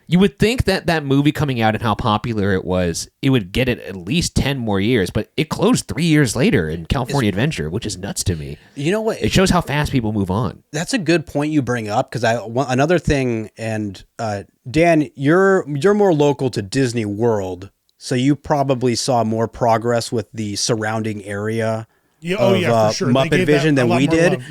You would think that that movie coming out and how popular it would get it at least 10 more years, but it closed 3 years later in California Adventure, which is nuts to me. You know what? It shows how fast people move on. That's a good point you bring up, because another thing, and Dan, you're more local to Disney World, so you probably saw more progress with the surrounding area for sure. Muppet Vision than we did.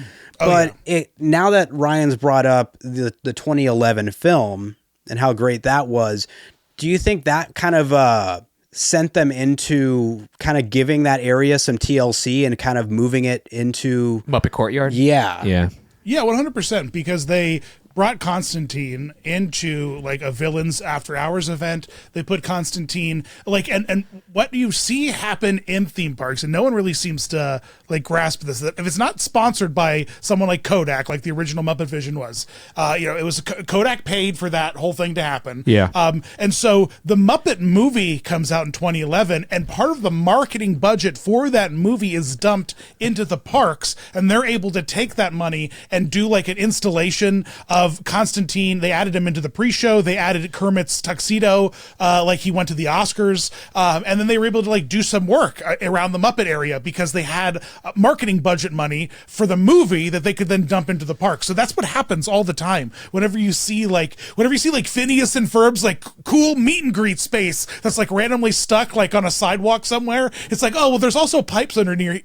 Now that Ryan's brought up the 2011 film and how great that was, do you think that kind of sent them into kind of giving that area some TLC and kind of moving it into Muppet Courtyard? Yeah. Yeah, 100%, because they brought Constantine into like a Villains After Hours event. They put Constantine and what you see happen in theme parks, and no one really seems to like grasp this, that if it's not sponsored by someone like Kodak, like the original Muppet Vision was, it was Kodak paid for that whole thing to happen. Yeah. And so the Muppet movie comes out in 2011, and part of the marketing budget for that movie is dumped into the parks, and they're able to take that money and do like an installation of of Constantine. They added him into the pre-show. They added Kermit's tuxedo, like he went to the Oscars. And then they were able to like do some work around the Muppet area because they had marketing budget money for the movie that they could then dump into the park. So that's what happens all the time. Whenever you see like Phineas and Ferb's like cool meet and greet space that's like randomly stuck like on a sidewalk somewhere, it's like, oh, well, there's also pipes underneath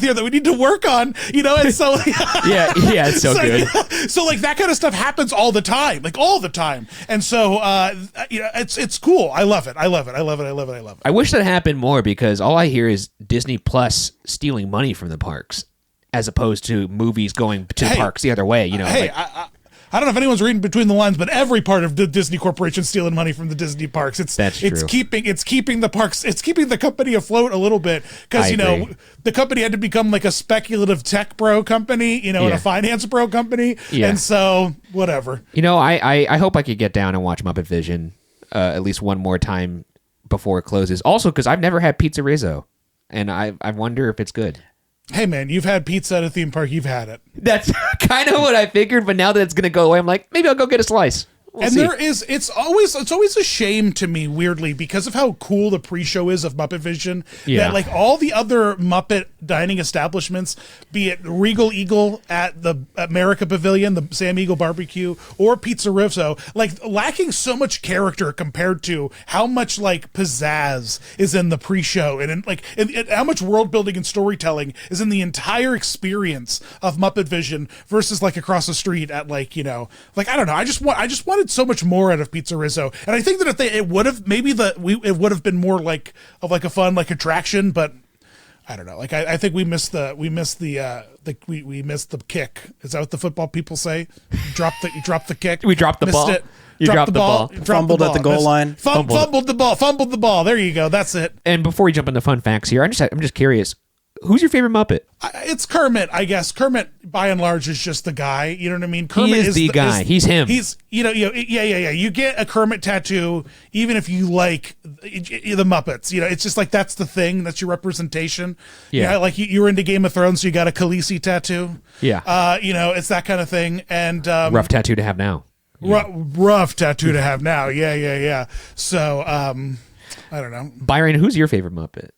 here that we need to work on, and so yeah, it's so good. So like that kind of stuff happens all the time, and so it's cool. I love it. I wish that happened more because all I hear is Disney Plus stealing money from the parks as opposed to movies going to the parks the other way. I don't know if anyone's reading between the lines, but every part of the Disney Corporation stealing money from the Disney parks. That's true. It's keeping the parks. It's keeping the company afloat a little bit because the company had to become like a speculative tech bro company, and a finance bro company, and so whatever. I hope I could get down and watch Muppet Vision at least one more time before it closes. Also, because I've never had pizza Rizzo, and I wonder if it's good. Hey man, you've had pizza at a theme park. You've had it. That's kind of what I figured, but now that it's going to go away, I'm like, maybe I'll go get a slice. We'll see. It's always a shame to me, weirdly, because of how cool the pre-show is of Muppet Vision. Yeah. That like all the other Muppet dining establishments, be it Regal Eagle at the America Pavilion, the Sam Eagle Barbecue, or Pizza Rizzo, like lacking so much character compared to how much like pizzazz is in the pre-show and how much world building and storytelling is in the entire experience of Muppet Vision versus like across the street at I don't know. I just wanted so much more out of Pizza Rizzo, and I think that if it would have it would have been more like a fun like attraction, but I don't know. Like I think we missed the kick. Is that what the football people say? Drop the kick. We dropped the ball. You dropped the ball. Fumbled at the goal line. Fumbled the ball. There you go. That's it. And before we jump into fun facts here, I'm just curious. Who's your favorite Muppet? It's Kermit, I guess. Kermit, by and large, is just the guy. You know what I mean? Kermit is the guy. He's him. He's yeah. You get a Kermit tattoo, even if you like the Muppets. It's just like that's the thing. That's your representation. Yeah. Like you're into Game of Thrones, so you got a Khaleesi tattoo. Yeah. It's that kind of thing. And rough tattoo to have now. Rough tattoo to have now. Yeah. So I don't know. Byron, who's your favorite Muppet?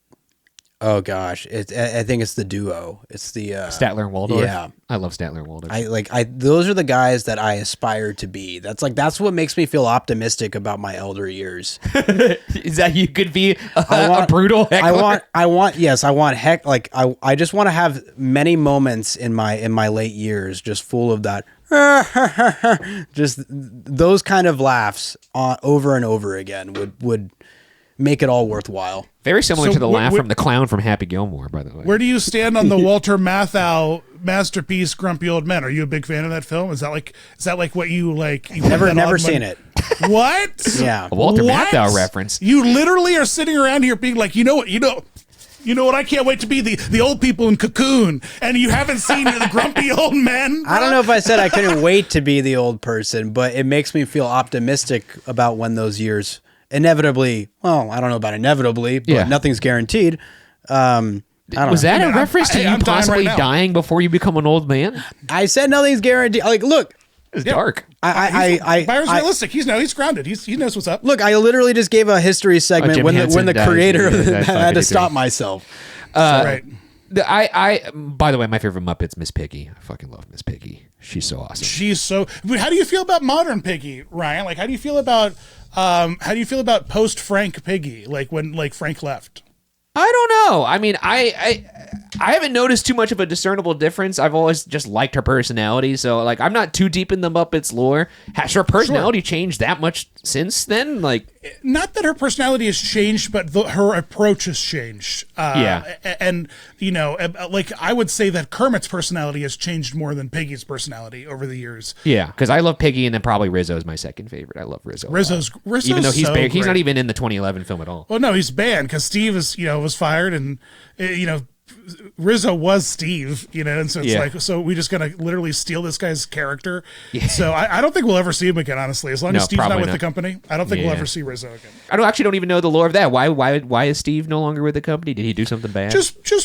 Oh gosh, I think it's the duo. It's the Statler and Waldorf. Yeah, I love Statler and Waldorf. Those are the guys that I aspire to be. That's what makes me feel optimistic about my elder years. Is that you could be a brutal heckler? I want heck. Like I just want to have many moments in my late years just full of that. Just those kind of laughs over and over again would make it all worthwhile. Very similar to the laugh from the clown from Happy Gilmore, by the way. Where do you stand on the Walter Matthau masterpiece, Grumpy Old Men? Are you a big fan of that film? Is that like what you like? Never seen it. What? Yeah, a Walter Matthau reference. You literally are sitting around here being like, you know what? I can't wait to be the old people in Cocoon, and you haven't seen the Grumpy Old Men. I don't know if I said I couldn't wait to be the old person, but it makes me feel optimistic about when those years inevitably. Well, I don't know about inevitably, but nothing's guaranteed. I don't know. Was that a reference to you possibly dying before you become an old man? I said nothing's guaranteed. Like, look. It's dark. Byron's realistic. He's grounded. He knows what's up. Look, I literally just gave a history segment when the creator had to stop myself. Right. By the way, my favorite Muppet's Miss Piggy. I fucking love Miss Piggy. She's so awesome. But how do you feel about modern Piggy, Ryan? Like, how do you feel about post Frank Piggy? Like when Frank left? I don't know. I mean, I haven't noticed too much of a discernible difference. I've always just liked her personality, so like I'm not too deep in the Muppets lore. Has her personality changed that much since then? Like, not that her personality has changed, but her approach has changed. And like I would say that Kermit's personality has changed more than Piggy's personality over the years. Yeah, because I love Piggy, and then probably Rizzo is my second favorite. I love Rizzo. Rizzo's even though he's so he's not even in the 2011 film at all. Well, no, he's banned because Steve was fired, and Rizzo was Steve, and so it's Yeah. like, so we just gonna literally steal this guy's character. So I don't think we'll ever see him again, honestly. As long No, as Steve's not probably with not. the company, I don't think we'll Yeah. ever see Rizzo again. I don't even know the lore of that. Why is Steve no longer with the company? Did he do something bad?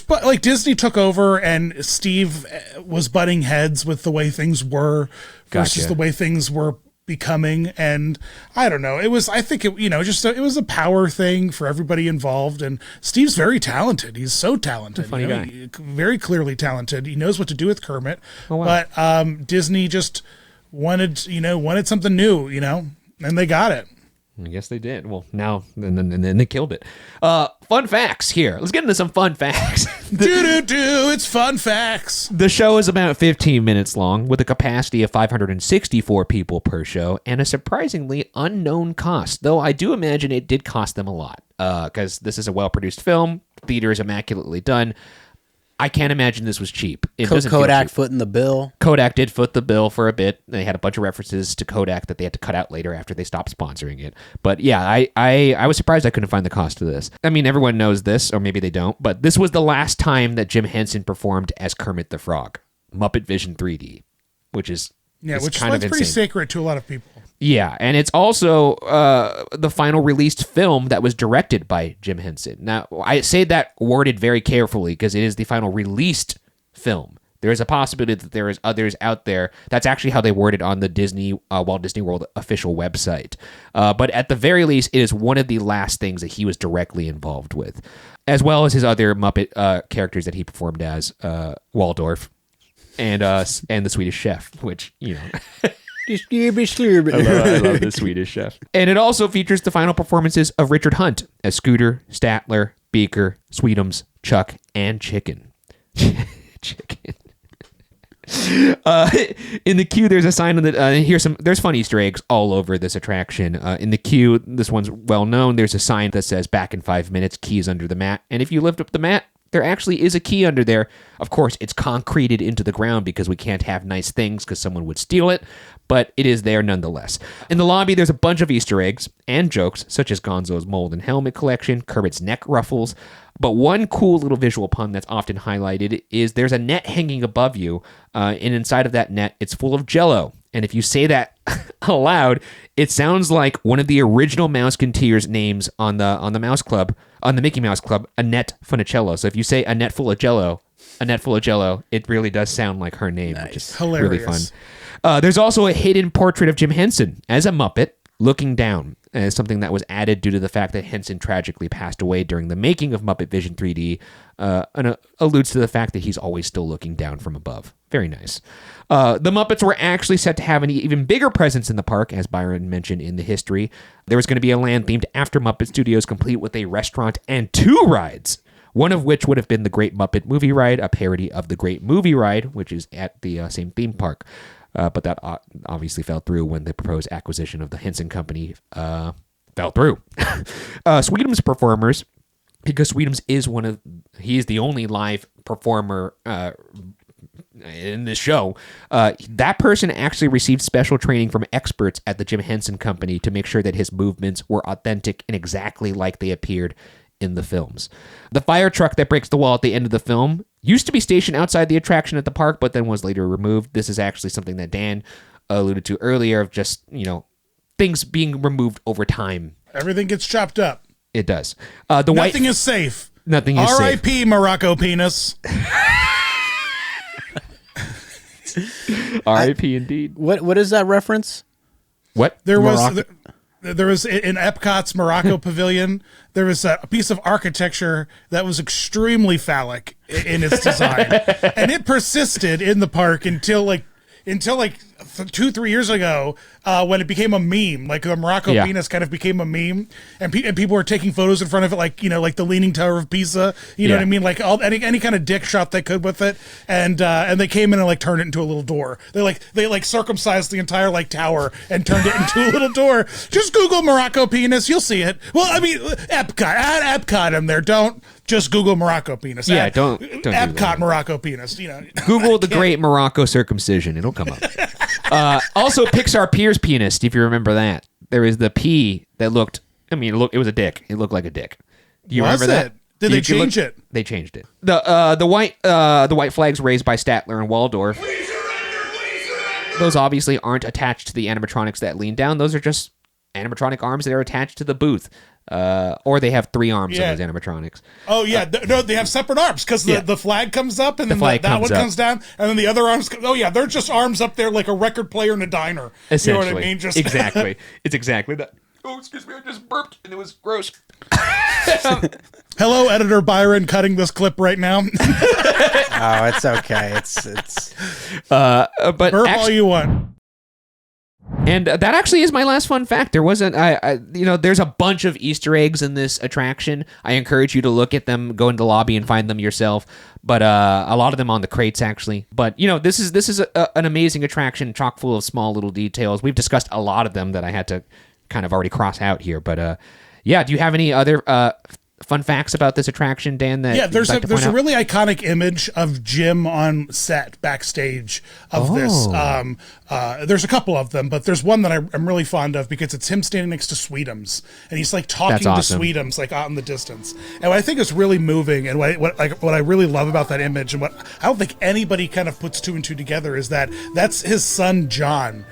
But like Disney took over and Steve was butting heads with the way things were versus Gotcha. the way things were becoming, and I don't know. It was a power thing for everybody involved, and Steve's very talented. He's so talented, Funny guy. very clearly talented. He knows what to do with Kermit, Oh, wow. but Disney just wanted something new, and they got it. I guess they did. Well, now and then they killed it. Fun facts here. Let's get into some fun facts. It's fun facts. The show is about 15 minutes long with a capacity of 564 people per show and a surprisingly unknown cost, though I do imagine it did cost them a lot because this is a well-produced film. Theater is immaculately done. I can't imagine this was cheap. It doesn't feel Kodak cheap. footing the bill. Kodak did foot the bill for a bit. They had a bunch of references to Kodak that they had to cut out later after they stopped sponsoring it. But yeah, I was surprised I couldn't find the cost of this. I mean, everyone knows this, or maybe they don't, but this was the last time that Jim Henson performed as Kermit the Frog. Muppet Vision 3D, which is Which kind of is pretty insane. sacred to a lot of people. Yeah, and it's also the final released film that was directed by Jim Henson. Now, I say that worded very carefully because it is the final released film. There is a possibility that there is others out there. That's actually how they word it on the Disney Walt Disney World official website. But at the very least, it is one of the last things that he was directly involved with, as well as his other Muppet characters that he performed as Waldorf and the Swedish Chef, which I love the Swedish Chef. And it also features the final performances of Richard Hunt as Scooter, Statler, Beaker, Sweetums, Chuck, and Chicken. Chicken. In the queue, there's a sign on the. There's fun Easter eggs all over this attraction. In the queue, this one's well known. There's a sign that says "Back in 5 minutes." Keys under the mat, and if you lift up the mat, there actually is a key under there. Of course, it's concreted into the ground because we can't have nice things because someone would steal it, but it is there nonetheless. In the lobby, there's a bunch of Easter eggs and jokes, such as Gonzo's mold and helmet collection, Kermit's neck ruffles. But one cool little visual pun that's often highlighted is there's a net hanging above you, and inside of that net, it's full of Jell-O. And if you say that aloud, it sounds like one of the original Mouseketeers names on the Mouse Club, on the Mickey Mouse Club, Annette Funicello. So if you say Annette full of Jell-O, it really does sound like her name, which is really fun. There's also a hidden portrait of Jim Henson as a Muppet looking down, something that was added due to the fact that Henson tragically passed away during the making of Muppet Vision 3D, and alludes to the fact that he's always still looking down from above. Very nice. The Muppets were actually set to have an even bigger presence in the park, as Byron mentioned in the history. There was going to be a land themed after Muppet Studios, complete with a restaurant and 2 rides, one of which would have been the Great Muppet Movie Ride, a parody of the Great Movie Ride, which is at the same theme park. But that obviously fell through when the proposed acquisition of the Henson Company fell through. Sweetums performers, because Sweetums is the only live performer in this show, that person actually received special training from experts at the Jim Henson Company to make sure that his movements were authentic and exactly like they appeared in the films. The fire truck that breaks the wall at the end of the film used to be stationed outside the attraction at the park, but then was later removed. This is actually something that Dan alluded to earlier, of just, things being removed over time. Everything gets chopped up. It does. Nothing is safe. Nothing is safe. R.I.P. Morocco penis. R.I.P. indeed. What is that reference? What? There was in Epcot's Morocco Pavilion, there was a piece of architecture that was extremely phallic in its design, and it persisted in the park until 2-3 years ago, when it became a meme. Like the Morocco penis kind of became a meme, and people were taking photos in front of it, like the Leaning Tower of Pisa. You know what I mean? Like any kind of dick shot they could with it, and they came in and turned it into a little door. They circumcised the entire tower and turned it into a little door. Just Google Morocco penis, you'll see it. Well, I mean, Epcot, add Epcot in there. Don't just Google Morocco penis. Yeah, don't Epcot Morocco penis. Google the Great Morocco Circumcision. It'll come up. Also, Pixar Pier's penis, if you remember that. There was the P that looked, it was a dick. It looked like a dick. Do you remember that? Did they change it? They changed it. The white flags raised by Statler and Waldorf. Those obviously aren't attached to the animatronics that lean down. Those are just animatronic arms that are attached to the booth. Or they have 3 arms on those animatronics. Oh, yeah. No, they have separate arms because the flag comes up and then that one comes down and then the other arms. They're just arms up there like a record player in a diner. Essentially. You know what I mean? Just Exactly. It's exactly that. Oh, excuse me. I just burped and it was gross. Hello, editor Byron, cutting this clip right now. Oh, it's okay. It's but burp all you want. And that actually is my last fun fact. There wasn't, there's a bunch of Easter eggs in this attraction. I encourage you to look at them, go into the lobby and find them yourself. But a lot of them on the crates actually. But this is an amazing attraction, chock full of small little details. We've discussed a lot of them that I had to kind of already cross out here. But do you have any other fun facts about this attraction, Dan? There's a really iconic image of Jim on set backstage of this. There's a couple of them, but there's one that I'm really fond of because it's him standing next to Sweetums and he's like talking to Sweetums like out in the distance. And what I think is really moving and what I really love about that image and what I don't think anybody kind of puts 2 and 2 together is that that's his son John.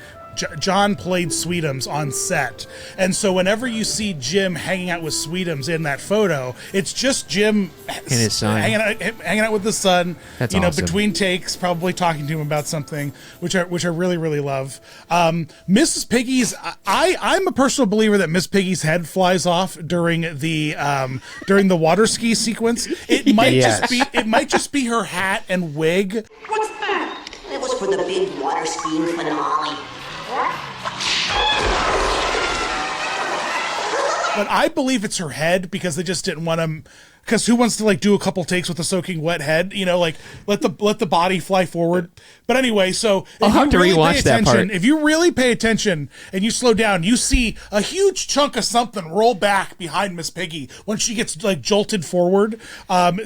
John played Sweetums on set. And so whenever you see Jim hanging out with Sweetums in that photo, it's just Jim and his son hanging out with the son. That's awesome. Between takes, probably talking to him about something, which I really, really love. Mrs. Piggy's, I'm a personal believer that Miss Piggy's head flies off during the water ski sequence. It might just be her hat and wig. What's that? It was for the big water skiing finale. But I believe it's her head because they just didn't want him. Because who wants to like do a couple takes with a soaking wet head? Like let the body fly forward. But anyway, so I'll have to rewatch that part. If you really pay attention and you slow down, you see a huge chunk of something roll back behind Miss Piggy when she gets like jolted forward.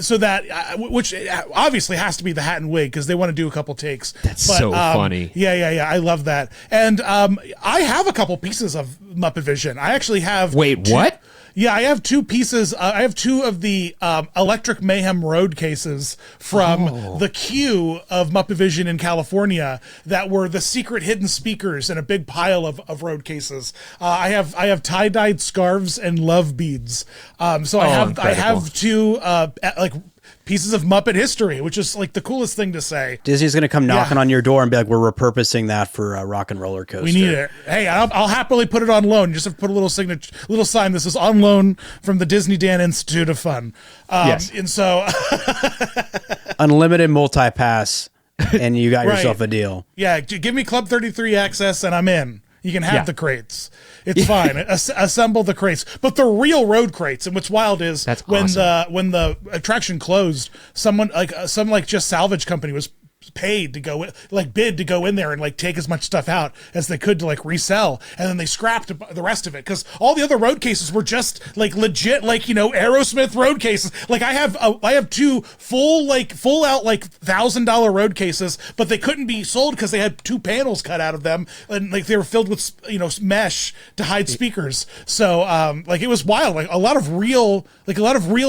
So that which obviously has to be the hat and wig because they want to do a couple takes. That's so funny. Yeah. I love that. And I have a couple pieces of Muppet Vision. I actually have. Wait, what? Yeah, I have 2 pieces. I have 2 of the Electric Mayhem road cases from the queue of Muppet Vision in California that were the secret hidden speakers in a big pile of road cases. I have tie-dyed scarves and love beads. So I have 2 pieces of Muppet history, which is like the coolest thing to say. Disney's going to come knocking on your door and be like, we're repurposing that for a Rock and Roller Coaster. We need it. Hey, I'll happily put it on loan. You just have to put a little signature, little sign. This is on loan from the Disney Dan Institute of Fun. Yes. And so unlimited multi-pass and you got yourself a deal. Yeah. Give me Club 33 access and I'm in. You can have the crates. It's fine. Assemble the crates, but the real road crates. And what's wild is when the attraction closed, someone some just salvage company was paid to go bid to go in there and like take as much stuff out as they could to like resell, and then they scrapped the rest of it because all the other road cases were just like legit Aerosmith road cases. Like I have 2 full out $1,000 road cases, but they couldn't be sold because they had 2 panels cut out of them and like they were filled with mesh to hide speakers. So it was wild, like a lot of real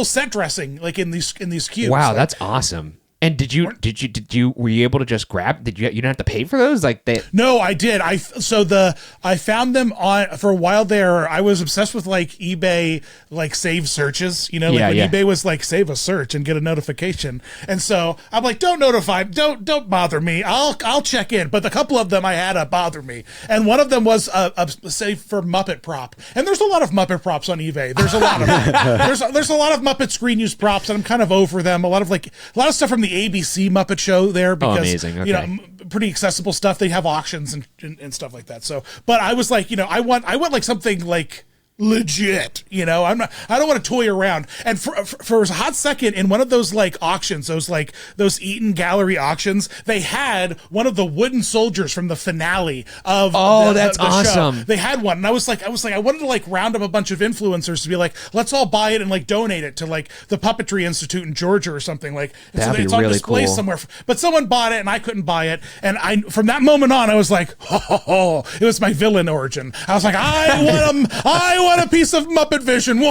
set dressing like in these queues. Wow, that's awesome. And were you able to just grab? You didn't have to pay for those? No, I did. I found them for a while there. I was obsessed with like eBay, like save searches, when eBay was like save a search and get a notification. And so I'm like, don't don't bother me. I'll check in. But a couple of them I had to bother me. And one of them was a save for Muppet prop. And there's a lot of Muppet props on eBay. There's a lot of there's a lot of Muppet screen use props, and I'm kind of over them. A lot of stuff from the ABC Muppet Show there because amazing. Okay. Pretty accessible stuff. They have auctions and stuff like that. So, but I was like, I want like something like legit, I don't want to toy around. And for a hot second in one of those like auctions, those Eaton Gallery auctions, they had one of the wooden soldiers from the finale of that's the awesome show. They had one, and I was like I wanted to like round up a bunch of influencers to be like, let's all buy it and like donate it to like the Puppetry Institute in Georgia or something like. That'd so be it's on really display cool. somewhere, but someone bought it and I couldn't buy it, and from that moment on I was like, it was my villain origin. I was like, I want a piece of Muppet Vision.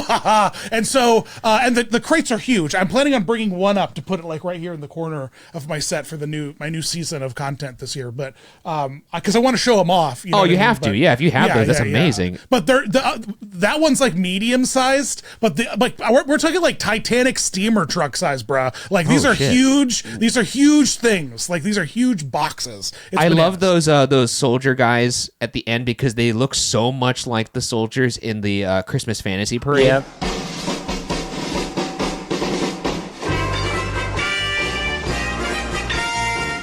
And so, and the crates are huge. I'm planning on bringing one up to put it like right here in the corner of my set for my new season of content this year. But because I want to show them off. You know you have to. Yeah, if you have those, that's amazing. But that one's like medium sized. But we're talking like Titanic steamer truck size, bro. Like these are huge. These are huge things. Like these are huge boxes. I love those soldier guys at the end because they look so much like the soldiers in the Christmas Fantasy Parade. Yep.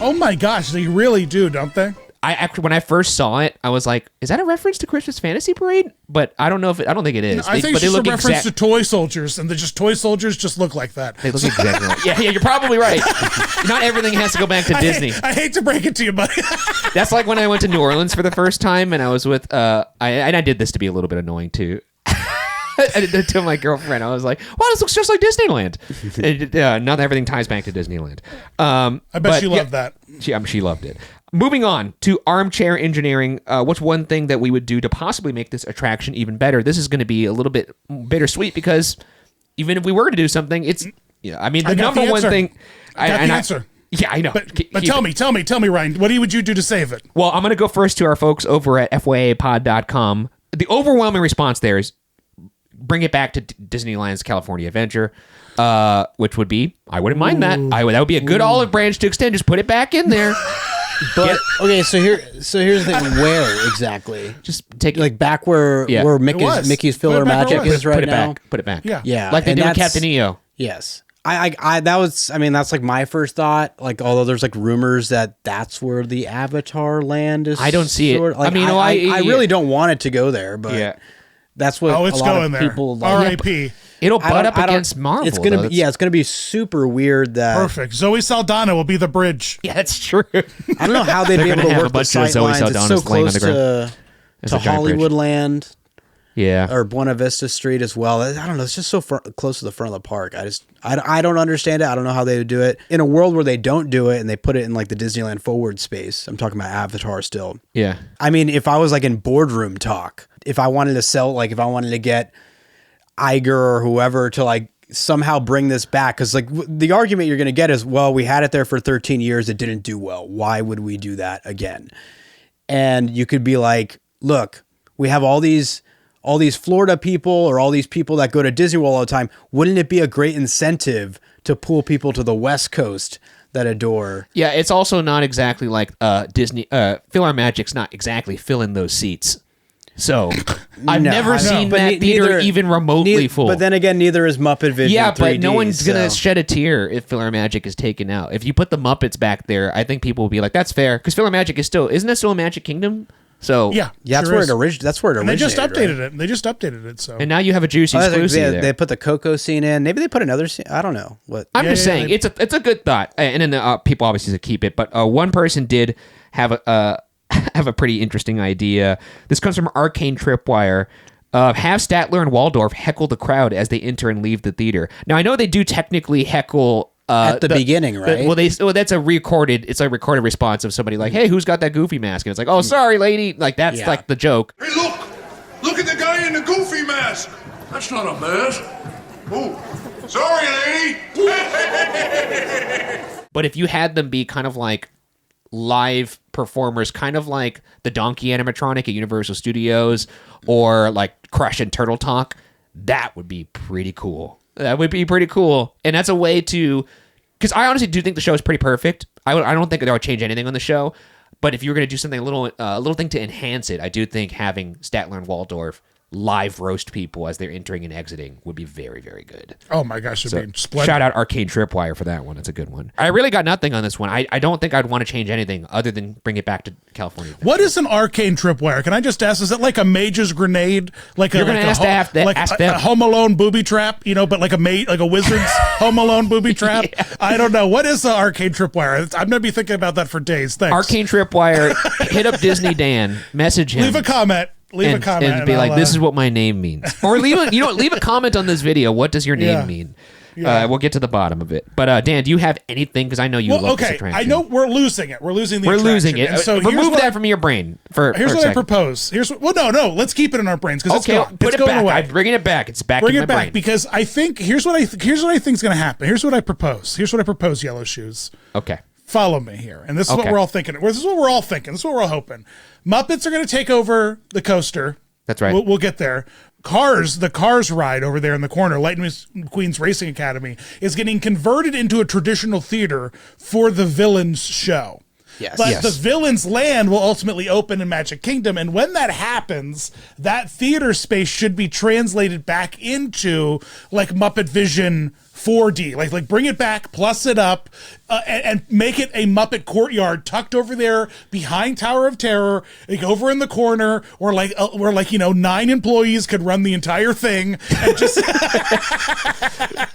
Oh my gosh, they really do, don't they? When I first saw it, I was like, "Is that a reference to Christmas Fantasy Parade?" But I don't know I don't think it is. I think it's just a reference to toy soldiers, and toy soldiers just look like that. They look exactly like. Yeah, you're probably right. Not everything has to go back to Disney. I hate to break it to you, buddy. That's like when I went to New Orleans for the first time, and I was with I did this to be a little bit annoying too. I did to my girlfriend. I was like, "Wow, this looks just like Disneyland." Not everything ties back to Disneyland. I bet she loved that. She loved it. Moving on to armchair engineering. What's one thing that we would do to possibly make this attraction even better? This is going to be a little bit bittersweet because even if we were to do something, it's I mean the number one thing. I got the answer. Yeah, I know. But tell me, Ryan, what would you do to save it? Well, I'm going to go first to our folks over at FYApod.com. The overwhelming response there is bring it back to Disneyland's California Adventure, which would be, I wouldn't mind that. That would be a good olive branch to extend. Just put it back in there. But okay, so here's the thing. Where exactly? Just take like back where Mickey's filler magic is right now. Put it back. Yeah, like they do with Captain EO. Yes. That's like my first thought. Like, although there's like rumors that's where the Avatar land is. I don't see it. Like, I really don't want it to go there, but that's what it's a lot going of there. people like. R.I.P. It'll butt up against Marvel. It's gonna be super weird. That perfect. Zoe Saldana will be the bridge. Yeah, that's true. I don't know how they'd be able to work the sight lines. It's so close to Hollywood Land. Yeah, or Buena Vista Street as well. I don't know. It's just so close to the front of the park. I don't understand it. I don't know how they would do it in a world where they don't do it and they put it in like the Disneyland forward space. I'm talking about Avatar still. Yeah. I mean, if I was like in boardroom talk, if I wanted to get Iger or whoever to like somehow bring this back, because like the argument you're going to get is, well, we had it there for 13 years. It didn't do well. Why would we do that again? And you could be like, look, we have all these Florida people or all these people that go to Disney World all the time. Wouldn't it be a great incentive to pull people to the West Coast that adore? Yeah, it's also not exactly like Disney. PhilharMagic's not exactly filling those seats. So I've never seen that theater even remotely full. But then again, neither is Muppet Vision. Yeah, 3D, but no one's going to shed a tear if PhilharMagic is taken out. If you put the Muppets back there, I think people will be like, that's fair. Because PhilharMagic isn't that still a Magic Kingdom? So that's where it originated. And they just updated it. So and now you have a juicy exclusive there. They put the Coco scene in. Maybe they put another scene. I don't know what. I'm just saying it's a good thought, and then people obviously keep it. But one person did have a pretty interesting idea. This comes from Arcane Tripwire. Have Statler and Waldorf heckle the crowd as they enter and leave the theater. Now I know they do technically heckle. At the beginning, right? That's a recorded. It's a recorded response of somebody like, "Hey, who's got that Goofy mask?" And it's like, "Oh, sorry, lady." Like that's like the joke. Hey, look at the guy in the Goofy mask. That's not a mask. Oh, sorry, lady. But if you had them be kind of like live performers, kind of like the Donkey animatronic at Universal Studios, or like Crush and Turtle Talk, that would be pretty cool. That would be pretty cool, and that's a way to. Because I honestly do think the show is pretty perfect. I don't think that I would change anything on the show. But if you were going to do something a little thing to enhance it, I do think having Statler and Waldorf live roast people as they're entering and exiting would be very, very good. Oh my gosh, it'd be splendid. Shout out Arcane Tripwire for that one. It's a good one. I really got nothing on this one. I don't think I'd want to change anything other than bring it back to California. What is an Arcane Tripwire? Can I just ask? Is it like a mage's grenade? Like you're going to ask a Home Alone booby trap? But like a wizard's Home Alone booby trap? Yeah. I don't know. What is the Arcane Tripwire? I'm going to be thinking about that for days. Thanks. Arcane Tripwire. Hit up Disney Dan. Message him. Leave a comment. A comment and be like, "This is what my name means," or leave a comment on this video. What does your name mean? We'll get to the bottom of it. But Dan, do you have anything? Because I know you love this attraction. I know we're losing it. We're losing the We're attraction. losing it. And so remove that from your brain. Here's what I propose. No. Let's keep it in our brains because okay, it's going back. away. I'm bringing it back. It's back. Bring in it my back brain. because I think here's what I think is going to happen. Here's what I propose. Yellow Shoes. Okay. Follow me here, and this is what we're all thinking. This is what we're all thinking. This is what we're all hoping. Muppets are going to take over the coaster. That's right. We'll get there. The Cars ride over there in the corner, Lightning McQueen's Racing Academy, is getting converted into a traditional theater for the villains show. Yes. But the villains land will ultimately open in Magic Kingdom. And when that happens, that theater space should be translated back into like Muppet Vision 4D, like bring it back, plus it up, and make it a Muppet courtyard tucked over there behind Tower of Terror, like over in the corner, or where 9 employees could run the entire thing, and just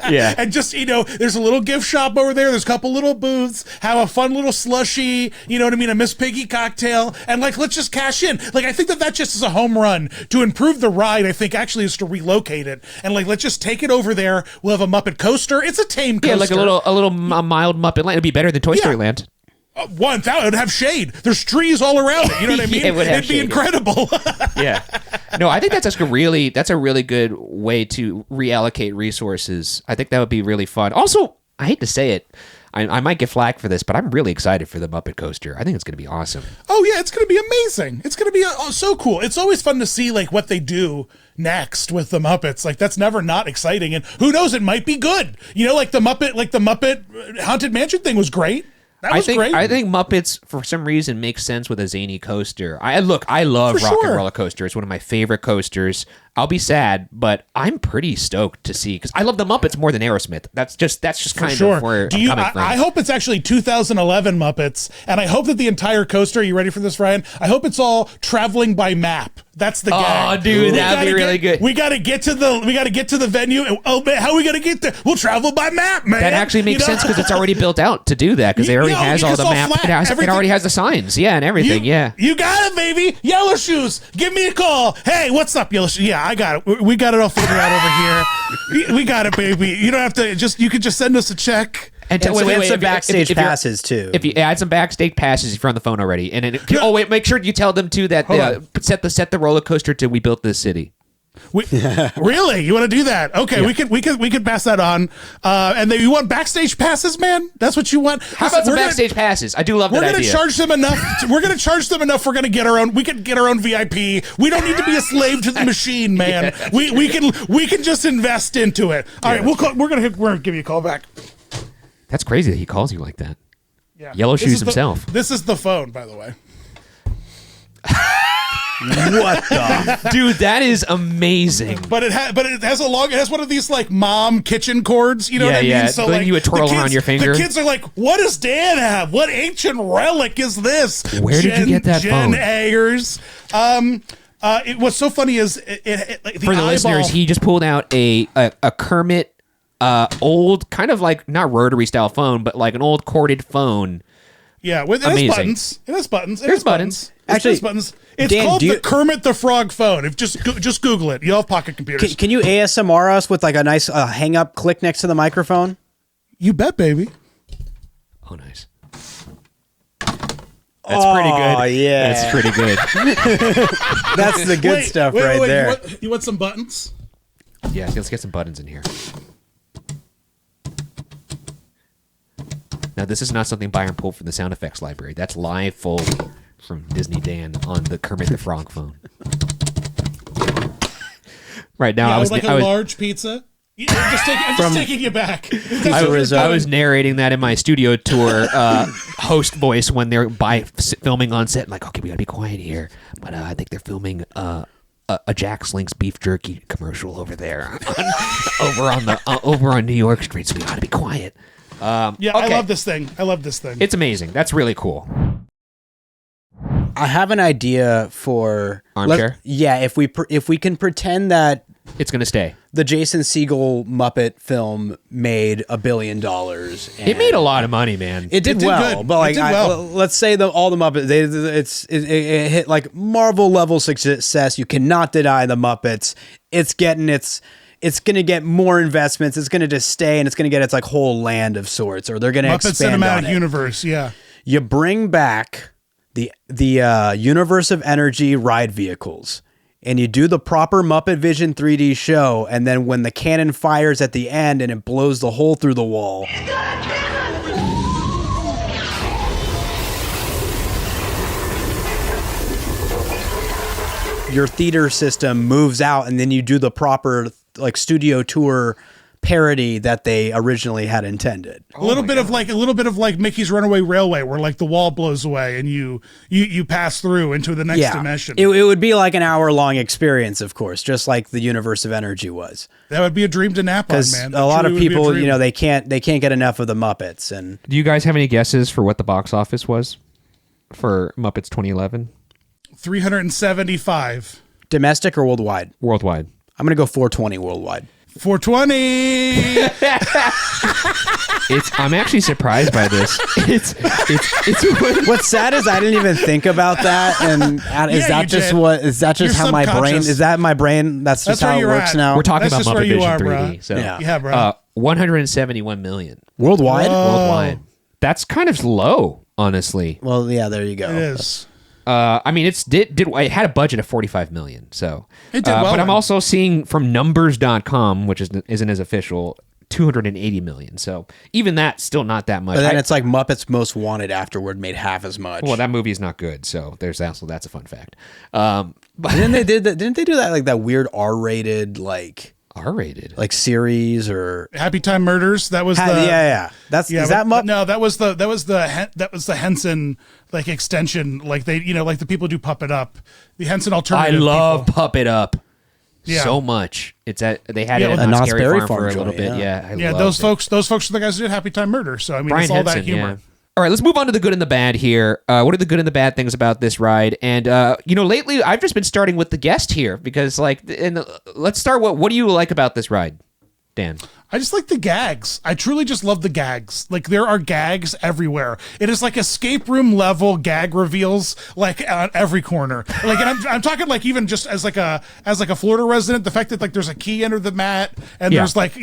and just there's a little gift shop over there. There's a couple little booths. Have a fun little slushy, you know what I mean, a Miss Piggy cocktail, and let's just cash in. I think that just is a home run to improve the ride. I think actually is to relocate it and let's just take it over there. We'll have a Muppet coaster. It's a tame coaster. Yeah, like a mild Muppet Land. It'd be better than Toy Story Land. It would have shade. There's trees all around it. You know what I mean? It'd be incredible. Yeah. No, I think that's a really good way to reallocate resources. I think that would be really fun. Also, I hate to say it, I might get flack for this, but I'm really excited for the Muppet Coaster. I think it's going to be awesome. Oh yeah, it's going to be amazing. It's going to be so cool. It's always fun to see what they do next with the Muppets. That's never not exciting, and who knows, it might be good. The Muppet Haunted Mansion thing was great. I think Muppets, for some reason, makes sense with a zany coaster. I love Rock and Roller Coaster. It's one of my favorite coasters. I'll be sad, but I'm pretty stoked to see because I love the Muppets more than Aerosmith. That's just kind of where I'm coming from. I hope it's actually 2011 Muppets, and I hope that the entire coaster. Are you ready for this, Ryan? I hope it's all traveling by map. That's the gag. Oh, dude, that'd be really good. We got to get to the venue. And, man, how are we gonna get there? We'll travel by map, man. That actually makes sense because it's already built out to do that because it already has all the map. It already has the signs, and everything. You got it, baby. Yellow Shoes, give me a call. Hey, what's up, Yellow Shoes? Yeah, I got it. We got it all figured out over here. We got it, baby. You don't have to you can just send us a check. And some backstage passes too. If you add some backstage passes, if you're on the phone already, and then make sure you tell them too that set the roller coaster to We Built This City. Really? You want to do that? Okay, yeah. we can pass that on. And then you want backstage passes, man? That's what you want? How about some backstage passes? I do love that idea. We're going to charge them enough. We're going to charge them enough. We're going to get our own. We can get our own VIP. We don't need to be a slave to the machine, man. We can just invest into it. All right, we're gonna give you a call back. That's crazy that he calls you like that. Yeah. Yellow Shoes himself. This is the phone, by the way. What the dude? That is amazing. But it has one of these mom kitchen cords. You know what I mean? Yeah. So you would twirl around your finger. The kids are like, "What does Dan have? What ancient relic is this?" Where did you get that phone? Jen Ayers. What's so funny is for the listeners, he just pulled out a Kermit old kind of not rotary style phone, but an old corded phone. Yeah, it has buttons. It has buttons. There's buttons. Actually, there's buttons. It's called the Kermit the Frog phone. Just Google it. You'll have pocket computers. Can you ASMR us with a nice hang up click next to the microphone? You bet, baby. Oh, nice. That's pretty good. Oh, yeah. That's pretty good. That's the good stuff right there. You want some buttons? Yeah, let's get some buttons in here. Now, this is not something Byron pulled from the sound effects library. That's live full from Disney Dan on the Kermit the Frog phone. Right now, I was large pizza. I'm just taking you back. I was narrating that in my studio tour host voice when they're filming on set. Okay, we gotta be quiet here. But I think they're filming a Jack Slink's beef jerky commercial over there, over on New York Street. So we gotta be quiet. Okay. I love this thing. It's amazing. That's really cool. I have an idea for armchair. If we can pretend that it's going to stay. The Jason Segel Muppet film made $1 billion. It made a lot of money, man. It did well, good. But let's say all the Muppets, it hit Marvel level success. You cannot deny the Muppets. It's it's going to get more investments. It's going to just stay, and it's going to get its like whole land of sorts, or they're going to Muppet expand on Cinematic it. Universe, yeah. You bring back the Universe of Energy ride vehicles, and you do the proper Muppet Vision 3D show, and then when the cannon fires at the end and it blows the hole through the wall. Your theater system moves out, and then you do the proper like studio tour parody that they originally had intended. A little bit of like Mickey's Runaway Railway, where like the wall blows away and you pass through into the next dimension. It would be like an hour-long experience, of course, just like the Universe of Energy was. That would be a dream to nap on, man. A lot of people, they can't get enough of the Muppets. And Do you guys have any guesses for what the box office was for Muppets 2011? 375 domestic or worldwide? Worldwide. I'm gonna go 420 worldwide. 420. I'm actually surprised by this. It's What's sad is I didn't even think about that, and is that just You're how my brain subconscious. is that my brain? That's just how it works now. We're talking That's about just where Muppet you Vision are, 3D. So Yeah, bro. 171 million Worldwide. worldwide. That's kind of low, honestly. Well, yeah, there you go. It is. I mean, it had a budget of 45 million. So It did well but I'm then. also seeing from numbers.com, which isn't as official, 280 million. So even that's still not that much. But then it's like Muppets Most Wanted afterward made half as much. Well, that movie is not good. So that's a fun fact. But and then they did that. Didn't they do that like that weird R-rated R-rated like series or Happy Time Murders. That was yeah. That's is that Muppet? No, that was the Henson like extension. Like they, like the people do Puppet Up, the Henson I alternative. love people. Puppet Up Yeah. so much. They had Yeah, it with at the Knott's Knott's Berry Berry Farm for Farm a little joint, bit. yeah. I Yeah, loved those it. folks are the guys who did Happy Time Murder. So I mean, Brian it's all Henson, that humor. yeah. All right, let's move on to the good and the bad here. What are the good and the bad things about this ride? And lately I've just been starting with the guest here because let's start. What do you like about this ride, Dan? I just like the gags. I truly just love the gags. Like there are gags everywhere. It is like escape room level gag reveals, like at every corner. Like, and I'm talking like even just as like a Florida resident, the fact that like there's a key under the mat and there's like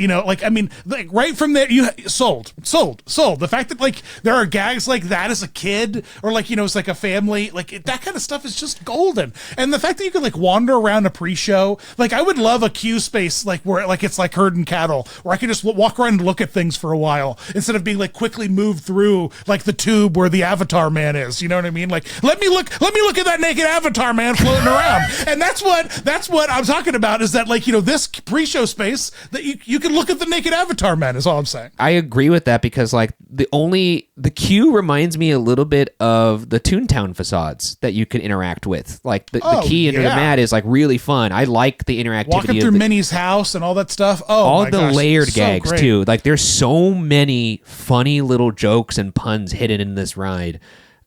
right from there you sold. The fact that like there are gags like that as a kid or like it's like a family, like that kind of stuff is just golden. And the fact that you can like wander around a pre-show, like I would love a queue space like where like it's like herding cattle, where I can just walk around and look at things for a while instead of being like quickly moved through like the tube where the Avatar Man is. You know what I mean? Like let me look at that naked Avatar Man floating around. And that's what I'm talking about is that like this pre-show space that you can look at the naked Avatar Man is all I'm saying. I agree with that because like the queue reminds me a little bit of the Toontown facades that you can interact with. Like the key under the mat is like really fun. I like the interactivity. Walking through Minnie's house and all that stuff. Oh, all my the gosh, layered so gags great. too. Like there's so many funny little jokes and puns hidden in this ride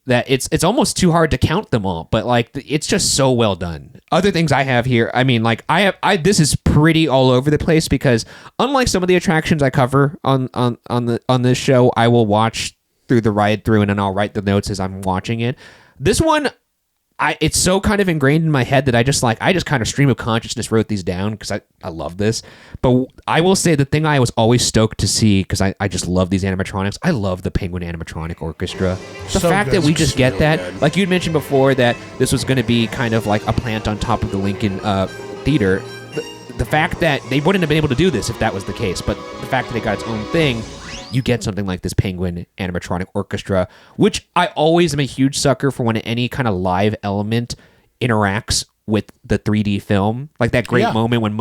that it's almost too hard to count them all. But like it's just so well done. Other things I have here, I mean, like this is pretty all over the place because unlike some of the attractions I cover on this show, I will watch through the ride through and then I'll write the notes as I'm watching it. This one, it's so kind of ingrained in my head that I just kind of stream of consciousness wrote these down because I love this. But I will say the thing I was always stoked to see because I just love these animatronics. I love the Penguin Animatronic Orchestra. The So fact good. that we just get that, like you'd mentioned before, that this was going to be kind of like a plant on top of the Lincoln Theater. The fact that they wouldn't have been able to do this if that was the case, but the fact that they got its own thing. You get something like this Penguin Animatronic Orchestra, which I always am a huge sucker for when any kind of live element interacts with the 3D film. Like that great moment when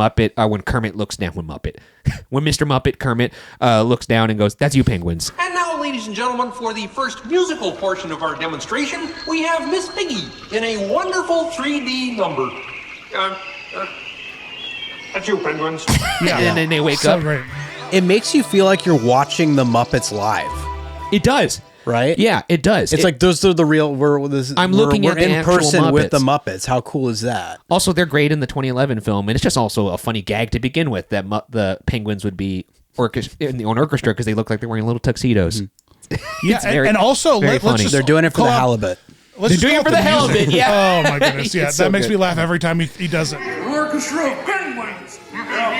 Kermit looks down, when Mr. Muppet Kermit looks down and goes, "That's you, penguins." And now, ladies and gentlemen, for the first musical portion of our demonstration, we have Miss Piggy in a wonderful 3D number. That's you, penguins. Yeah. And then they wake So up. great. It makes you feel like you're watching the Muppets live, It does. right? Yeah, it does. It's like those are the real. I'm looking we're at the in actual person with Muppets. the Muppets. How cool is that? Also, they're great in the 2011 film, and it's just also a funny gag to begin with that the penguins would be in the orchestra because they look like they're wearing little tuxedos. Yeah, very- and also very let's funny. just They're doing it for call the out- halibut. Let's They're just doing call it for out the halibut, music. yeah. Oh my goodness, yeah, It's that so makes good. me laugh every time he does it. An orchestra of penguins.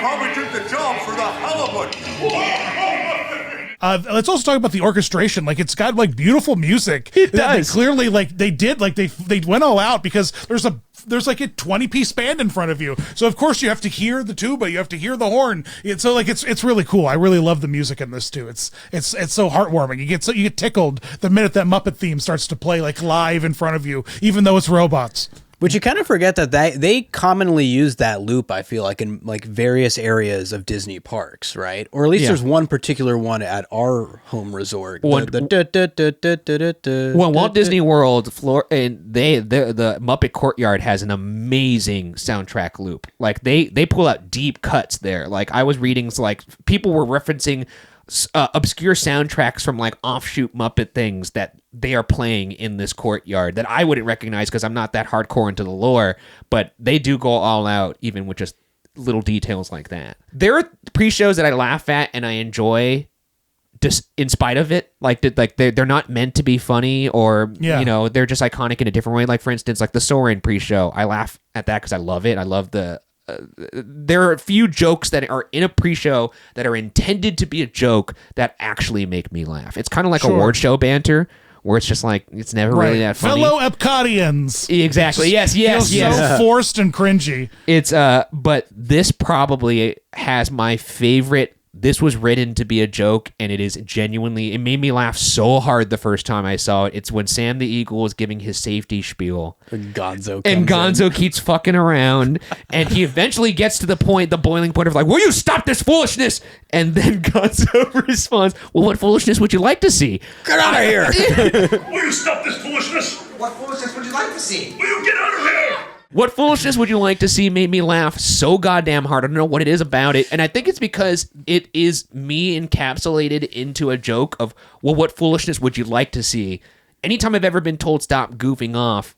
probably took the job for the halibut. Let's also talk about the orchestration. Like, it's got like beautiful music. It that does. They clearly they went all out because there's like a 20-piece band in front of you. So of course you have to hear the tuba, you have to hear the horn. It's really cool. I really love the music in this too. It's so heartwarming. You get tickled the minute that Muppet theme starts to play like live in front of you, even though it's robots. But you kind of forget that they commonly use that loop, I feel like, in like various areas of Disney parks, right? Or at least there's one particular one at our home resort. Well, Walt Disney World, and the Muppet Courtyard has an amazing soundtrack loop. Like they pull out deep cuts there. Like I was reading, like people were referencing obscure soundtracks from like offshoot Muppet things that they are playing in this courtyard that I wouldn't recognize because I'm not that hardcore into the lore, but they do go all out even with just little details like that. There are pre-shows that I laugh at and I enjoy just in spite of it. Like they're not meant to be funny or, they're just iconic in a different way. Like for instance, like the Soarin' pre-show, I laugh at that because I love it. I love there are a few jokes that are in a pre-show that are intended to be a joke that actually make me laugh. It's kind of like award show banter where it's just like, it's never really that funny. Fellow Epcottians. Exactly. Yes. So forced and cringy. It's, but this probably has my favorite. This was written to be a joke, and it is genuinely, it made me laugh so hard the first time I saw it. It's when Sam the Eagle is giving his safety spiel. And Gonzo keeps fucking around, and he eventually gets to the boiling point of like, will you stop this foolishness? And then Gonzo responds, well, what foolishness would you like to see? Get out of here! Will you stop this foolishness? What foolishness would you like to see? Will you get out of here? What foolishness would you like to see made me laugh so goddamn hard. I don't know what it is about it. And I think it's because it is me encapsulated into a joke of, well, what foolishness would you like to see? Anytime I've ever been told stop goofing off,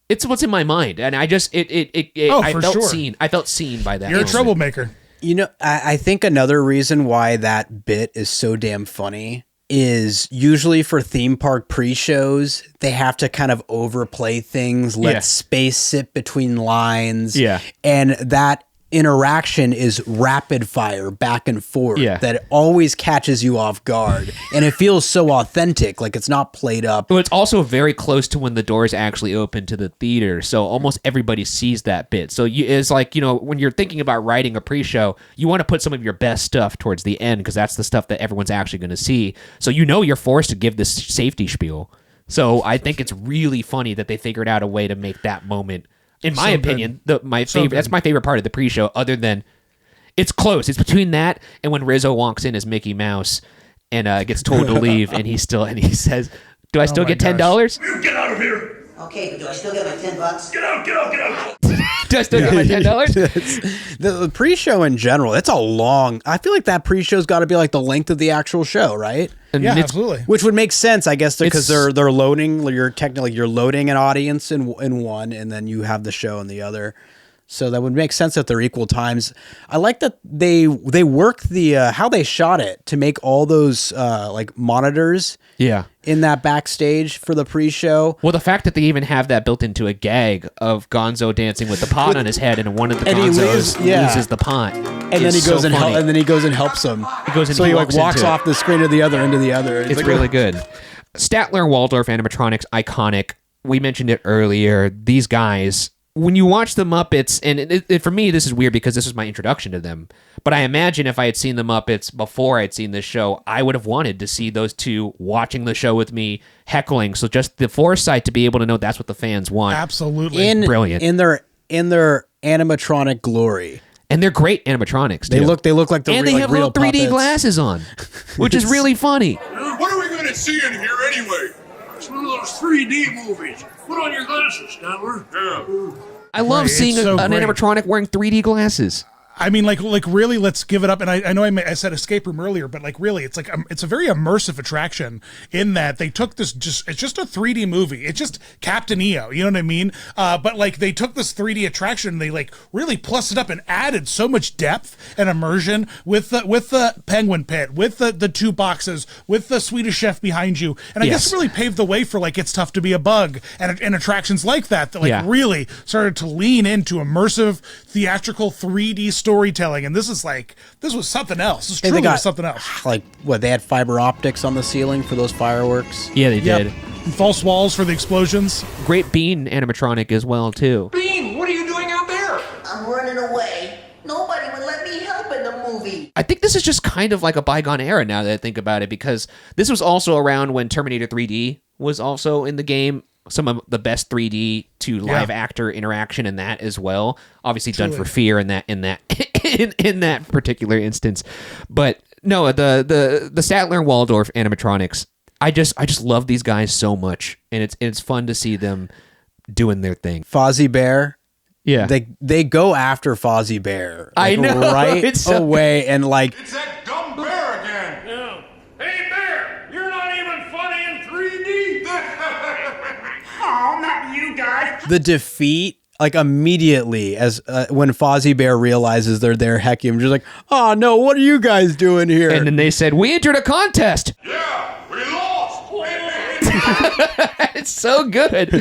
it's what's in my mind. And I just, I felt seen. I felt seen by that. You're a troublemaker. You know, I think another reason why that bit is so damn funny is usually for theme park pre-shows, they have to kind of overplay things, let space sit between lines. Yeah. And that interaction is rapid fire back and forth that always catches you off guard. And it feels so authentic, like it's not played up. But it's also very close to when the doors actually open to the theater. So almost everybody sees that bit. So it's like, when you're thinking about writing a pre-show, you want to put some of your best stuff towards the end because that's the stuff that everyone's actually going to see. So you're forced to give this safety spiel. So I think it's really funny that they figured out a way to make that moment, in my opinion, that's my favorite part of the pre-show, other than it's close. It's between that and when Rizzo walks in as Mickey Mouse and gets told to leave, and he says, do I still get $10? You get out of here. Okay, but do I still get my $10? Get out. Do I still get my $10? The pre-show in general, it's a long, I feel like that pre-show's got to be like the length of the actual show, right? Yeah, absolutely. Which would make sense, I guess, because they're loading. You're loading an audience in one, and then you have the show in the other. So that would make sense that they're equal times. I like that they work the how they shot it to make all those like monitors. Yeah. In that backstage for the pre-show. Well, the fact that they even have that built into a gag of Gonzo dancing with the pot on his head, and one of the Gonzos loses the pot, and then he goes and he goes and helps him. So he like walks off the screen to the other end of the other. It's like, really good. Statler and Waldorf animatronics, iconic. We mentioned it earlier. These guys, when you watch the Muppets, and for me, this is weird because this was my introduction to them, but I imagine if I had seen the Muppets before I'd seen this show, I would have wanted to see those two watching the show with me, heckling. So just the foresight to be able to know that's what the fans want. Absolutely. Brilliant. In their animatronic glory. And they're great animatronics, too. They look like and they have real little 3D puppets. glasses on, which is really funny. What are we going to see in here anyway? It's one of those 3D movies. Put on your glasses, Statler. Yeah. I love seeing an animatronic wearing 3D glasses. I mean, like really, let's give it up. And I know I said escape room earlier, but like really, it's like it's a very immersive attraction in that they took this it's just a 3D movie. It's just Captain EO, you know what I mean? But like they took this 3D attraction, and they like really plussed it up and added so much depth and immersion with the penguin pit, with the two boxes, with the Swedish chef behind you, and I guess really paved the way for like It's Tough to Be a Bug and attractions like that like really started to lean into immersive theatrical 3D storytelling, and this was something else. This was Hey, truly something else. Like, what, they had fiber optics on the ceiling for those fireworks? Yeah, they Yep. did. And false walls for the explosions. Great Bean animatronic as well, too. Bean, what are you doing out there? I'm running away. Nobody would let me help in the movie. I think this is just kind of like a bygone era now that I think about it, because this was also around when Terminator 3D was also in the game. Some of the best 3D to live actor interaction in that as well. Obviously done for fear in that in that particular instance. But no, the Statler and Waldorf animatronics, I just love these guys so much, and it's fun to see them doing their thing. Fozzie Bear. Yeah. They go after Fozzie Bear. I know, Right it's so away, and like, It's that dumb bear again. Yeah. Hey, bear, you're not even funny in 3D. Oh, not you guys. the defeat, like immediately as when Fozzie Bear realizes they're there, hecking, just like, oh no, what are you guys doing here? And then they said, we entered a contest. Yeah, we lost. It's so good.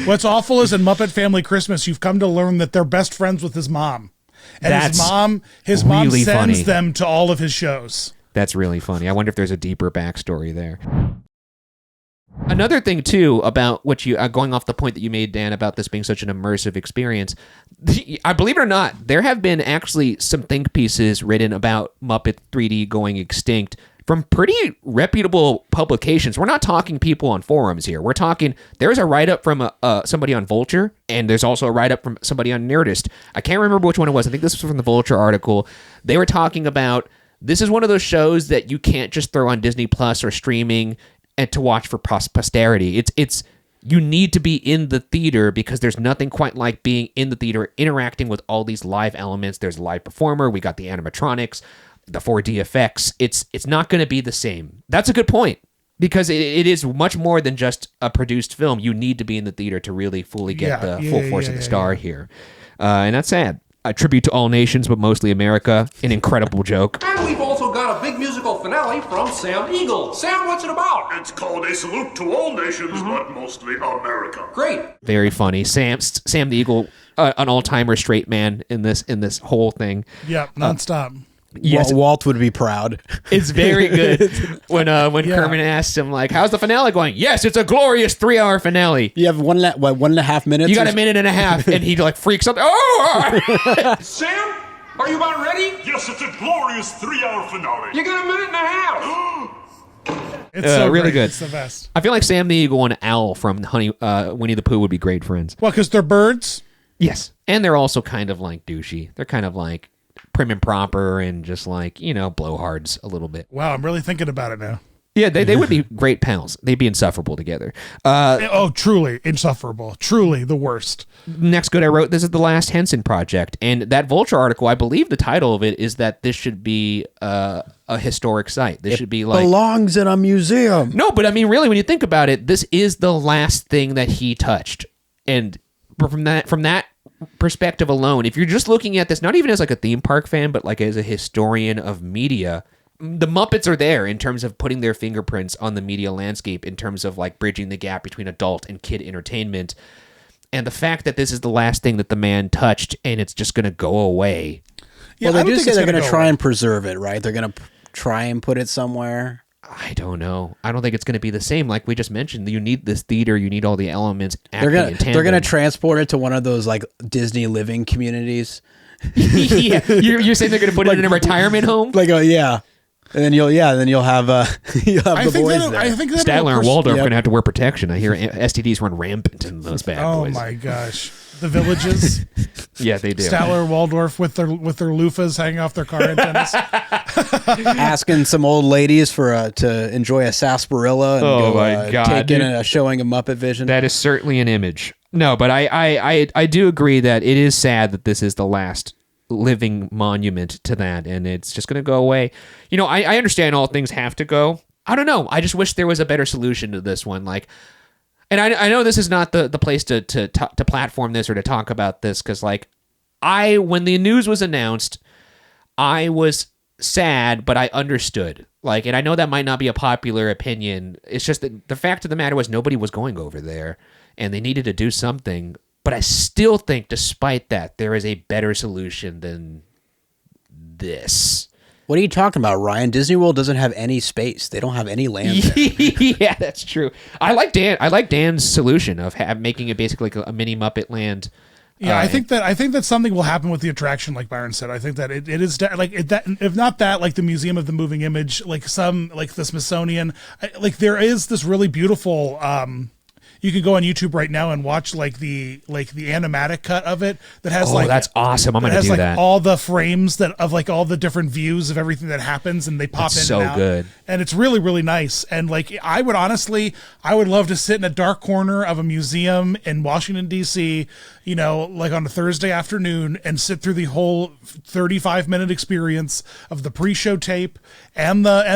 What's awful is in Muppet Family Christmas, you've come to learn that they're best friends with his mom. And That's his mom really sends funny. them to all of his shows. That's really funny. I wonder if there's a deeper backstory there. Another thing, too, about what you going off the point that you made, Dan, about this being such an immersive experience, I believe it or not, there have been actually some think pieces written about Muppet 3D going extinct from pretty reputable publications. We're not talking people on forums here. We're talking, there's a write-up from somebody on Vulture, and there's also a write-up from somebody on Nerdist. I can't remember which one it was. I think this was from the Vulture article. They were talking about, this is one of those shows that you can't just throw on Disney Plus or streaming and to watch for posterity. It's you need to be in the theater, because there's nothing quite like being in the theater, interacting with all these live elements. There's a live performer. We got the animatronics, the 4D effects. It's not going to be the same. That's a good point, because it is much more than just a produced film. You need to be in the theater to really fully get the full force of the star here. And that's sad. A tribute to all nations, but mostly America. An incredible joke. And we've also got a big musical finale from Sam Eagle. Sam, what's it about? It's called A Salute to All Nations, but mostly America. Great. Very funny. Sam the Eagle, an all-timer straight man in this whole thing. Yep, nonstop. Yes, Walt would be proud. it's very good when Kermit asks him, like, how's the finale going? Yes, it's a glorious 3-hour finale. You have 1.5 minutes. You got a minute and a half, and he like freaks out. Oh! Sam, are you about ready? Yes, it's a glorious 3-hour finale. You got a minute and a half. It's so really great. good. It's the best. I feel like Sam the Eagle and Owl from Winnie the Pooh would be great friends. Well, because they're birds. Yes, and they're also kind of like douchey. They're kind of like prim and proper and just like, blowhards a little bit. Wow, I'm really thinking about it now. Yeah, they would be great pals. They'd be insufferable together. Truly insufferable. Truly the worst. Next good I wrote, this is the last Henson project. And that Vulture article, I believe the title of it is that this should be a historic site. This should be like... belongs in a museum. No, but I mean, really, when you think about it, this is the last thing that he touched. And from that perspective alone, if you're just looking at this, not even as like a theme park fan, but like as a historian of media, the Muppets are there in terms of putting their fingerprints on the media landscape, in terms of like bridging the gap between adult and kid entertainment. And the fact that this is the last thing that the man touched and it's just going to go away. Yeah, Well, I they don't do think say it's they're gonna going to go try away. and preserve it, right? They're going to try and put it somewhere. I don't know. I don't think it's going to be the same. Like we just mentioned, you need this theater. You need all the elements. They're gonna transport it to one of those like Disney living communities. Yeah, you're saying they're going to put it in a retirement home? Like, yeah. And then you'll have the boys there. I think that Statler and Waldorf are Yep. going to have to wear protection. I hear STDs run rampant in those bad Oh boys. my gosh, the villages. Yeah, they do. Statler, Waldorf with their loofahs hanging off their car antennas. Asking some old ladies to enjoy a sarsaparilla and Oh go my God, take in dude. a showing of Muppet Vision. That is certainly an image. No, but I do agree that it is sad that this is the last living monument to that, and it's just going to go away. I understand all things have to go. I don't know. I just wish there was a better solution to this one. Like, and I know this is not the place to platform this or to talk about this, because like when the news was announced, I was sad, but I understood. Like, and I know that might not be a popular opinion. It's just that the fact of the matter was nobody was going over there, and they needed to do something. But I still think, despite that, there is a better solution than this. What are you talking about, Ryan? Disney World doesn't have any space. They don't have any land there. Yeah, that's true. I like Dan's solution of making it basically like a mini Muppet Land. Yeah, I think that something will happen with the attraction, like Byron said. I think that it is if not that, like the Museum of the Moving Image, like the Smithsonian, like there is this really beautiful. You can go on YouTube right now and watch like the animatic cut of it that has that's awesome. I'm gonna do that. All the frames of like all the different views of everything that happens, and they pop in so and out. Good. And it's really, really nice. And like I would love to sit in a dark corner of a museum in Washington D.C. Like on a Thursday afternoon and sit through the whole 35-minute experience of the pre-show tape and the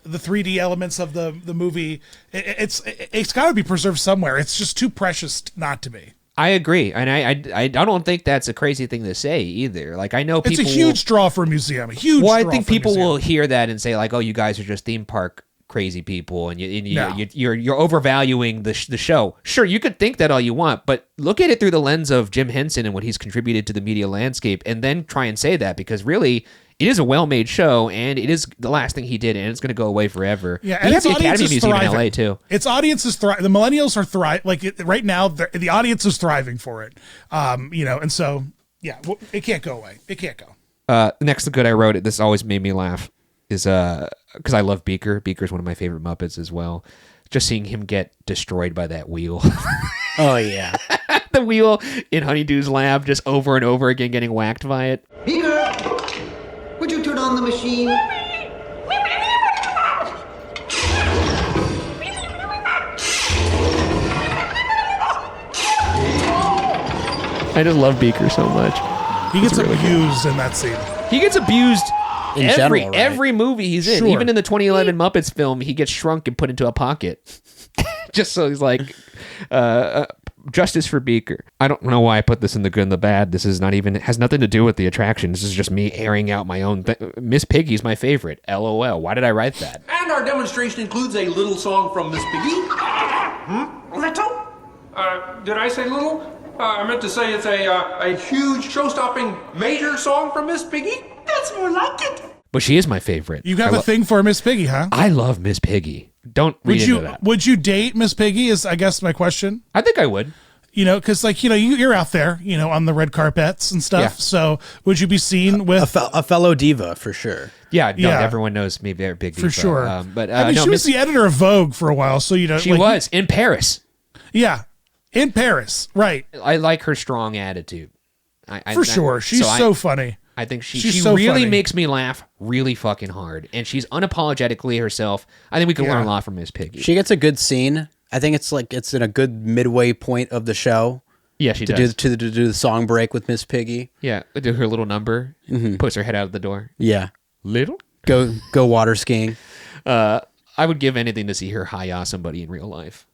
3D elements of the movie. It's got to be preserved somewhere. It's just too precious not to be. I agree, and I don't think that's a crazy thing to say either. Like I know people, it's a huge draw for a museum. I think people will hear that and say like, "Oh, you guys are just theme park crazy people," and you're overvaluing the show. Sure, you could think that all you want, but look at it through the lens of Jim Henson and what he's contributed to the media landscape, and then try and say that, because really, it is a well-made show, and it is the last thing he did, and it's going to go away forever. Yeah, and we have the Academy Museum in LA too. Its audience is thriving. The millennials are thriving. Right now, the audience is thriving for it. And so it can't go away. It can't go. Next good I wrote, this always made me laugh, is because I love Beaker. Beaker's one of my favorite Muppets as well. Just seeing him get destroyed by that wheel. Oh yeah, the wheel in Honeydew's lab, just over and over again, getting whacked by it. Beaker, would you turn on the machine? I just love Beaker so much. He gets abused in that scene. He gets abused in general, right? Every movie he's in. Sure. Even in the 2011 Muppets film, he gets shrunk and put into a pocket. Just so he's like, justice for Beaker. I don't know why I put this in the good and the bad. This is not even, it has nothing to do with the attraction. This is just me airing out my own Miss Piggy's my favorite. LOL. Why did I write that? And our demonstration includes a little song from Miss Piggy. Little? Did I say little? I meant to say it's a huge, show-stopping, major song from Miss Piggy. That's more like it. But she is my favorite. You have a thing for Miss Piggy, huh? I love Miss Piggy. Don't read into that. Would you date Miss Piggy is, I guess, my question. I think I would. Because you're out there, on the red carpets and stuff. Yeah. So would you be seen with a fellow diva for sure? Yeah, no, everyone knows me. They're big diva. For sure. She was the editor of Vogue for a while, so she was in Paris. Yeah, in Paris, right? I like her strong attitude. For sure, she's so funny. I think she so really funny. makes me laugh really fucking hard, and she's unapologetically herself. I think we can learn a lot from Miss Piggy. She gets a good scene. I think it's in a good midway point of the show. Yeah, she does. To do the song break with Miss Piggy. Yeah, do her little number, puts her head out of the door. Yeah. Little? Go water skiing. I would give anything to see her hi-ya somebody in real life.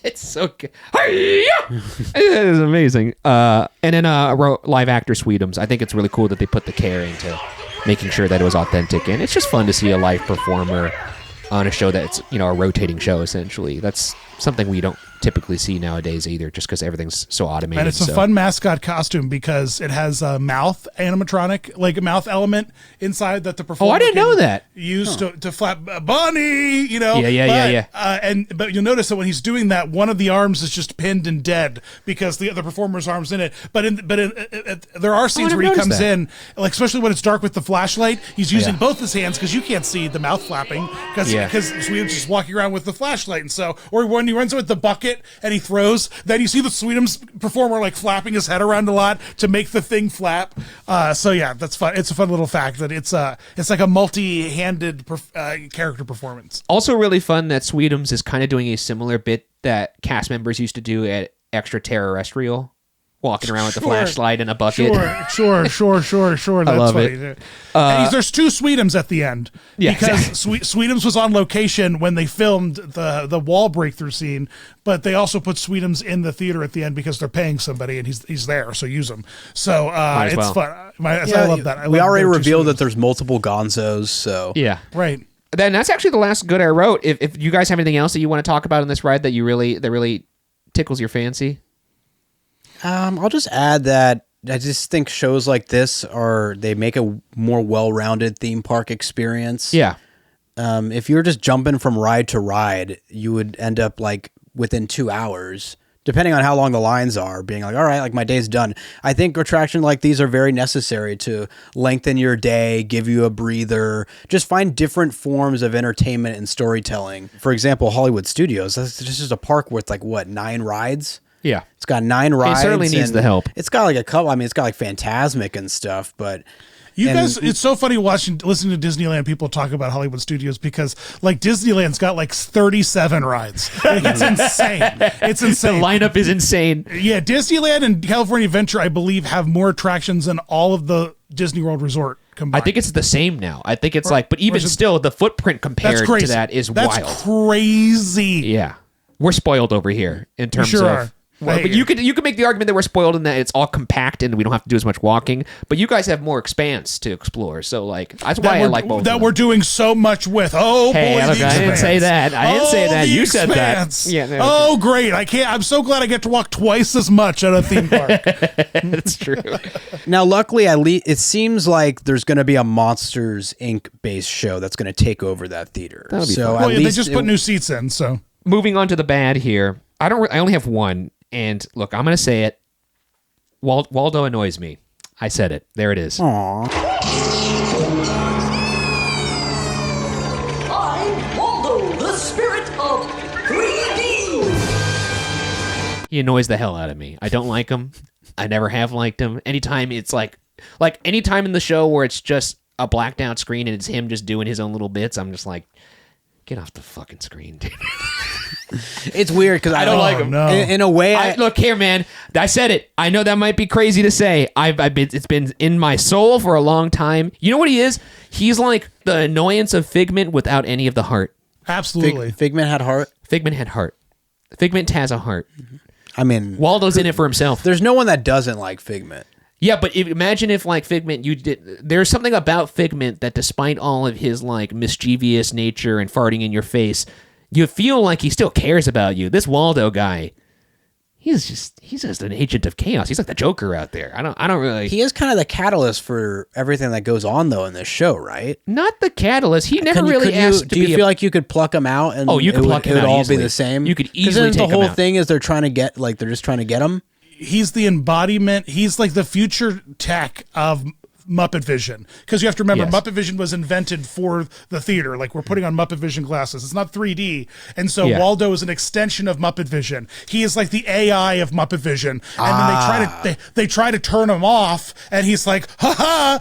It's so good. It is amazing. And then live actor Sweetums. I think it's really cool that they put the care into making sure that it was authentic, and it's just fun to see a live performer on a show that's a rotating show essentially. That's something we don't typically see nowadays either, just because everything's so automated. And it's a fun mascot costume because it has a mouth animatronic, like a mouth element inside that the performer. Oh, I didn't know that. Used to flap Bunny, Yeah. But you'll notice that when he's doing that, one of the arms is just pinned and dead because the performer's arm's in it. But there are scenes where he comes in, like especially when it's dark with the flashlight, he's using both his hands because you can't see the mouth flapping because Sweetums is walking around with the flashlight, and so or when he runs with the bucket and he throws, then you see the Sweetums performer like flapping his head around a lot to make the thing flap. So yeah, that's fun. It's a fun little fact that it's like a multi-handed character performance. Also really fun that Sweetums is kind of doing a similar bit that cast members used to do at Extraterrestrial, walking around with the flashlight and a bucket. Sure. That's I love funny. it. And there's two Sweetums at the end. Yeah, because exactly. Sweetums was on location when they filmed the wall breakthrough scene, but they also put Sweetums in the theater at the end because they're paying somebody and he's there, so use him. So it's fun. I love that. We already revealed that there's multiple Gonzos, so Yeah. Right. Then that's actually the last good I wrote. If you guys have anything else that you want to talk about in this ride that really tickles your fancy. I'll just add that I just think shows like this they make a more well-rounded theme park experience. Yeah. If you're just jumping from ride to ride, you would end up like within 2 hours, depending on how long the lines are, being like, all right, like my day's done. I think attractions like these are very necessary to lengthen your day, give you a breather, just find different forms of entertainment and storytelling. For example, Hollywood Studios, this is just a park with like, 9 rides? Yeah. It's got 9 rides. It certainly needs the help. It's got like a couple, it's got like Phantasmic and stuff, but... You guys, it's so funny listening to Disneyland people talk about Hollywood Studios because like Disneyland's got like 37 rides. Like, it's insane. It's insane. The lineup is insane. Yeah, Disneyland and California Adventure, I believe, have more attractions than all of the Disney World Resort combined. I think it's the same now. I think it's like, but even still, the footprint compared to that is wild. That's crazy. Yeah. We're spoiled over here in terms sure of... are. Well, but you could make the argument that we're spoiled in that it's all compact and we don't have to do as much walking. But you guys have more expanse to explore, so like that's why I like both. That we're doing so much with. Oh hey, boy, look, the I didn't say that. I didn't say that. You said expanse. that. Yeah. No, oh, great! I'm so glad I get to walk twice as much at a theme park. That's true. Now, luckily, it seems like there's going to be a Monsters Inc. based show that's going to take over that theater. That'll be so fun. Well, they just put new seats in. So moving on to the bad here. I only have one. And look, I'm going to say it. Waldo annoys me. I said it. There it is. Aww. I'm Waldo, the spirit of 3D. He annoys the hell out of me. I don't like him. I never have liked him. Anytime it's like anytime in the show where it's just a blacked out screen and it's him just doing his own little bits, I'm just like, get off the fucking screen, dude. It's weird because I don't like him. No. In a way, look here, man. I said it. I know that might be crazy to say. It's been in my soul for a long time. You know what he is? He's like the annoyance of Figment without any of the heart. absolutely. Figment had heart. Figment had heart. Figment has a heart. I mean, Waldo's in it for himself. there's no one that doesn't like Figment. Yeah, but imagine if like Figment, there's something about Figment that despite all of his like mischievous nature and farting in your face, you feel like he still cares about you. This Waldo guy, he's just an agent of chaos. He's like the Joker out there. I don't really. He is kind of the catalyst for everything that goes on though in this show, right? Not the catalyst. He never really asked to do be. Do you feel like you could pluck him out and you could pluck him out it would all easily. be the same? You could easily take the him whole out. thing is they're just trying to get him. He's the embodiment. He's like the future tech of Muppet Vision, because you have to remember Yes. Muppet Vision was invented for the theater. Like we're putting on Muppet Vision glasses. It's not 3D, and so Yeah. Waldo is an extension of Muppet Vision. He is like the AI of Muppet Vision, and then they try to turn him off, and he's like, "Ha ha!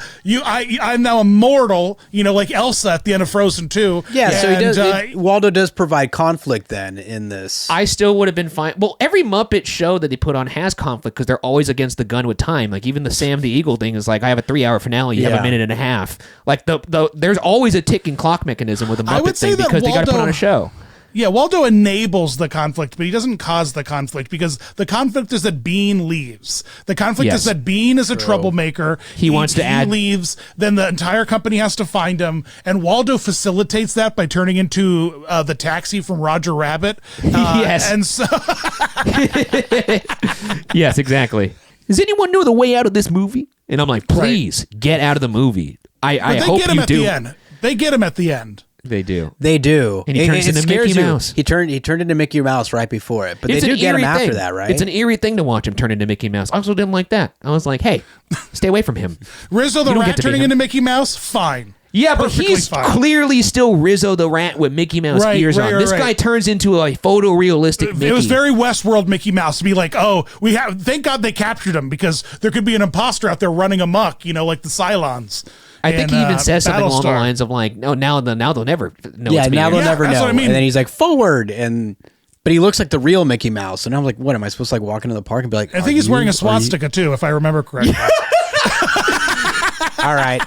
I'm now immortal." You know, like Elsa at the end of Frozen 2. Yeah, so he And, does. Waldo does provide conflict then in this. I still would have been fine. Well, every Muppet show that they put on has conflict because they're always against the gun with time. Like even the Sam the Eagle thing is like, I have a 3-hour finale. You have Yeah. a minute and a half. Like there's always a ticking clock mechanism with a I would Muppet say thing that because they got to put Waldo- on a show. Yeah, Waldo enables the conflict, but he doesn't cause the conflict because the conflict is that Bean leaves. The conflict Yes. is that Bean is a troublemaker. He wants to add- He leaves, then the entire company has to find him, and Waldo facilitates that by turning into the taxi from Roger Rabbit. Yes. And so Yes, exactly. Does anyone know the way out of this movie? And I'm like, please get out of the movie. I they hope get him you at do. the end. They get him at the end. They do. They do. And he turns into scares Mickey you. Mouse. He turned into Mickey Mouse right before it, but It's they do an get him eerie after thing. that, right? It's an eerie thing to watch him turn into Mickey Mouse. I also didn't like that. I was like, hey, stay away from him. Rizzo the You don't rat get to be turning him. into Mickey Mouse, fine. Yeah, but Perfectly he's fine. clearly still Rizzo the rat with Mickey Mouse Right, ears right, on. This right. guy turns into a photorealistic Mickey. It was very Westworld Mickey Mouse to be like, oh, thank God they captured him because there could be an imposter out there running amok, like the Cylons. I think he even says something along the Battlestar. lines of like, no, now they'll never know yeah, it's me. now they'll never that's know. what I mean. And then he's like forward, but he looks like the real Mickey Mouse, and I'm like, what am I supposed to like walk into the park and be like? I think he's wearing a swastika too, if I remember correctly. All right,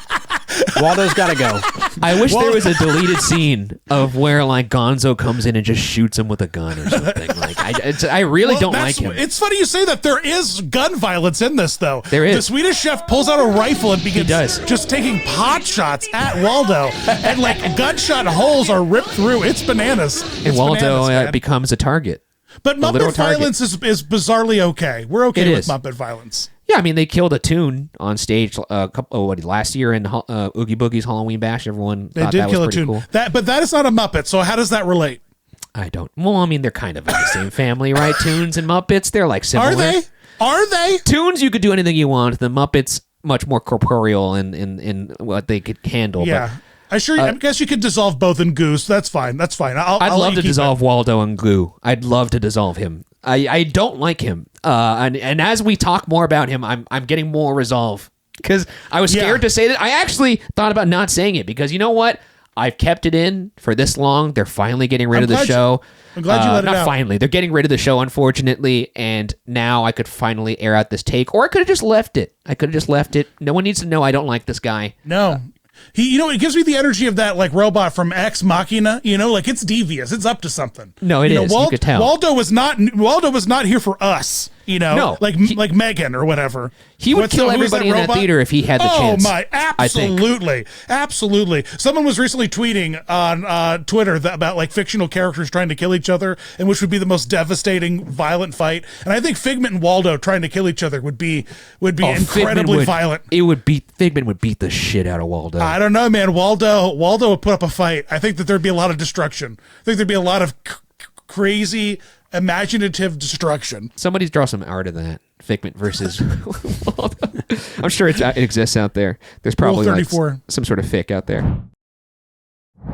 Waldo's got to go. I wish there was a deleted scene of where like Gonzo comes in and just shoots him with a gun or something. Like I really don't like him. It's funny you say that. There is gun violence in this, though. There is. The Swedish Chef pulls out a rifle and begins just taking pot shots at Waldo, and like gunshot holes are ripped through. It's bananas. And It's Waldo bananas, man. becomes a target. But a literal Muppet target. violence is bizarrely okay. We're okay It with is. Muppet violence. Yeah, I mean, they killed a tune on stage last year in Oogie Boogie's Halloween Bash. Everyone They thought did that kill a was pretty tune. cool. But that is not a Muppet, so how does that relate? I don't. Well, I mean, they're kind of in the same family, right? Tunes and Muppets, they're like similar. Are they? Are they? Tunes, you could do anything you want. The Muppets, much more corporeal in what they could handle. Yeah. I guess you could dissolve both in Goose. That's fine. That's fine. I'd love to dissolve Waldo and Glue. I'd love to dissolve him. I don't like him. And as we talk more about him, I'm getting more resolve. Because I was scared to say that. I actually thought about not saying it because you know what? I've kept it in for this long. They're finally getting rid of the show. I'm glad you let it out. Not finally. They're getting rid of the show, unfortunately. And now I could finally air out this take. Or I could have just left it. No one needs to know I don't like this guy. No. It gives me the energy of that like robot from Ex Machina. Like it's devious. It's up to something. No, it is. You could tell. Waldo was not here for us. No, like Megan or whatever. He would kill everybody in that theater if he had the chance. Oh my, absolutely. Someone was recently tweeting on Twitter about like fictional characters trying to kill each other, and which would be the most devastating, violent fight. And I think Figment and Waldo trying to kill each other would be incredibly violent. Figment would beat the shit out of Waldo. I don't know, man. Waldo would put up a fight. I think that there'd be a lot of destruction. I think there'd be a lot of crazy, imaginative destruction. Somebody's draw some art of that. Figment versus Waldo. I'm sure it exists out there. There's probably like some sort of fic out there.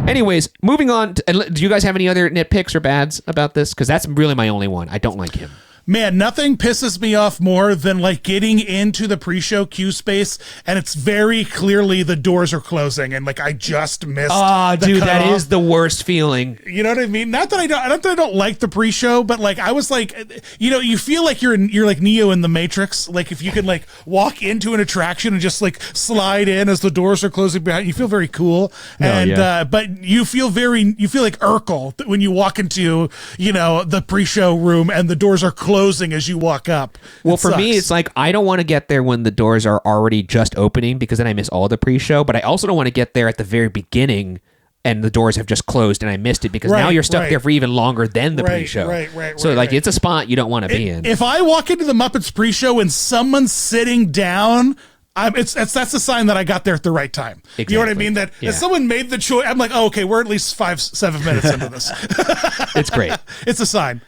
Anyways, moving on. Do you guys have any other nitpicks or bads about this? Because that's really my only one. I don't like him. Man, nothing pisses me off more than like getting into the pre-show queue space and it's very clearly the doors are closing and like I just missed. Oh, dude, that is the worst feeling. You know what I mean? Not that I don't like the pre-show, but like I was like, you feel like you're like Neo in the Matrix. Like if you could like walk into an attraction and just like slide in as the doors are closing behind you, feel very cool. But you feel like Urkel when you walk into the pre-show room and the doors are closing as you walk up. Well, for me, it's like I don't want to get there when the doors are already just opening because then I miss all the pre-show, but I also don't want to get there at the very beginning and the doors have just closed and I missed it because now you're stuck there for even longer than the pre-show. So it's a spot you don't want to be in. If I walk into the Muppets pre-show and someone's sitting down, that's a sign that I got there at the right time. Exactly. You know what I mean? That if someone made the choice, I'm like, oh, okay, we're at least 5-7 minutes into this. It's great. It's a sign.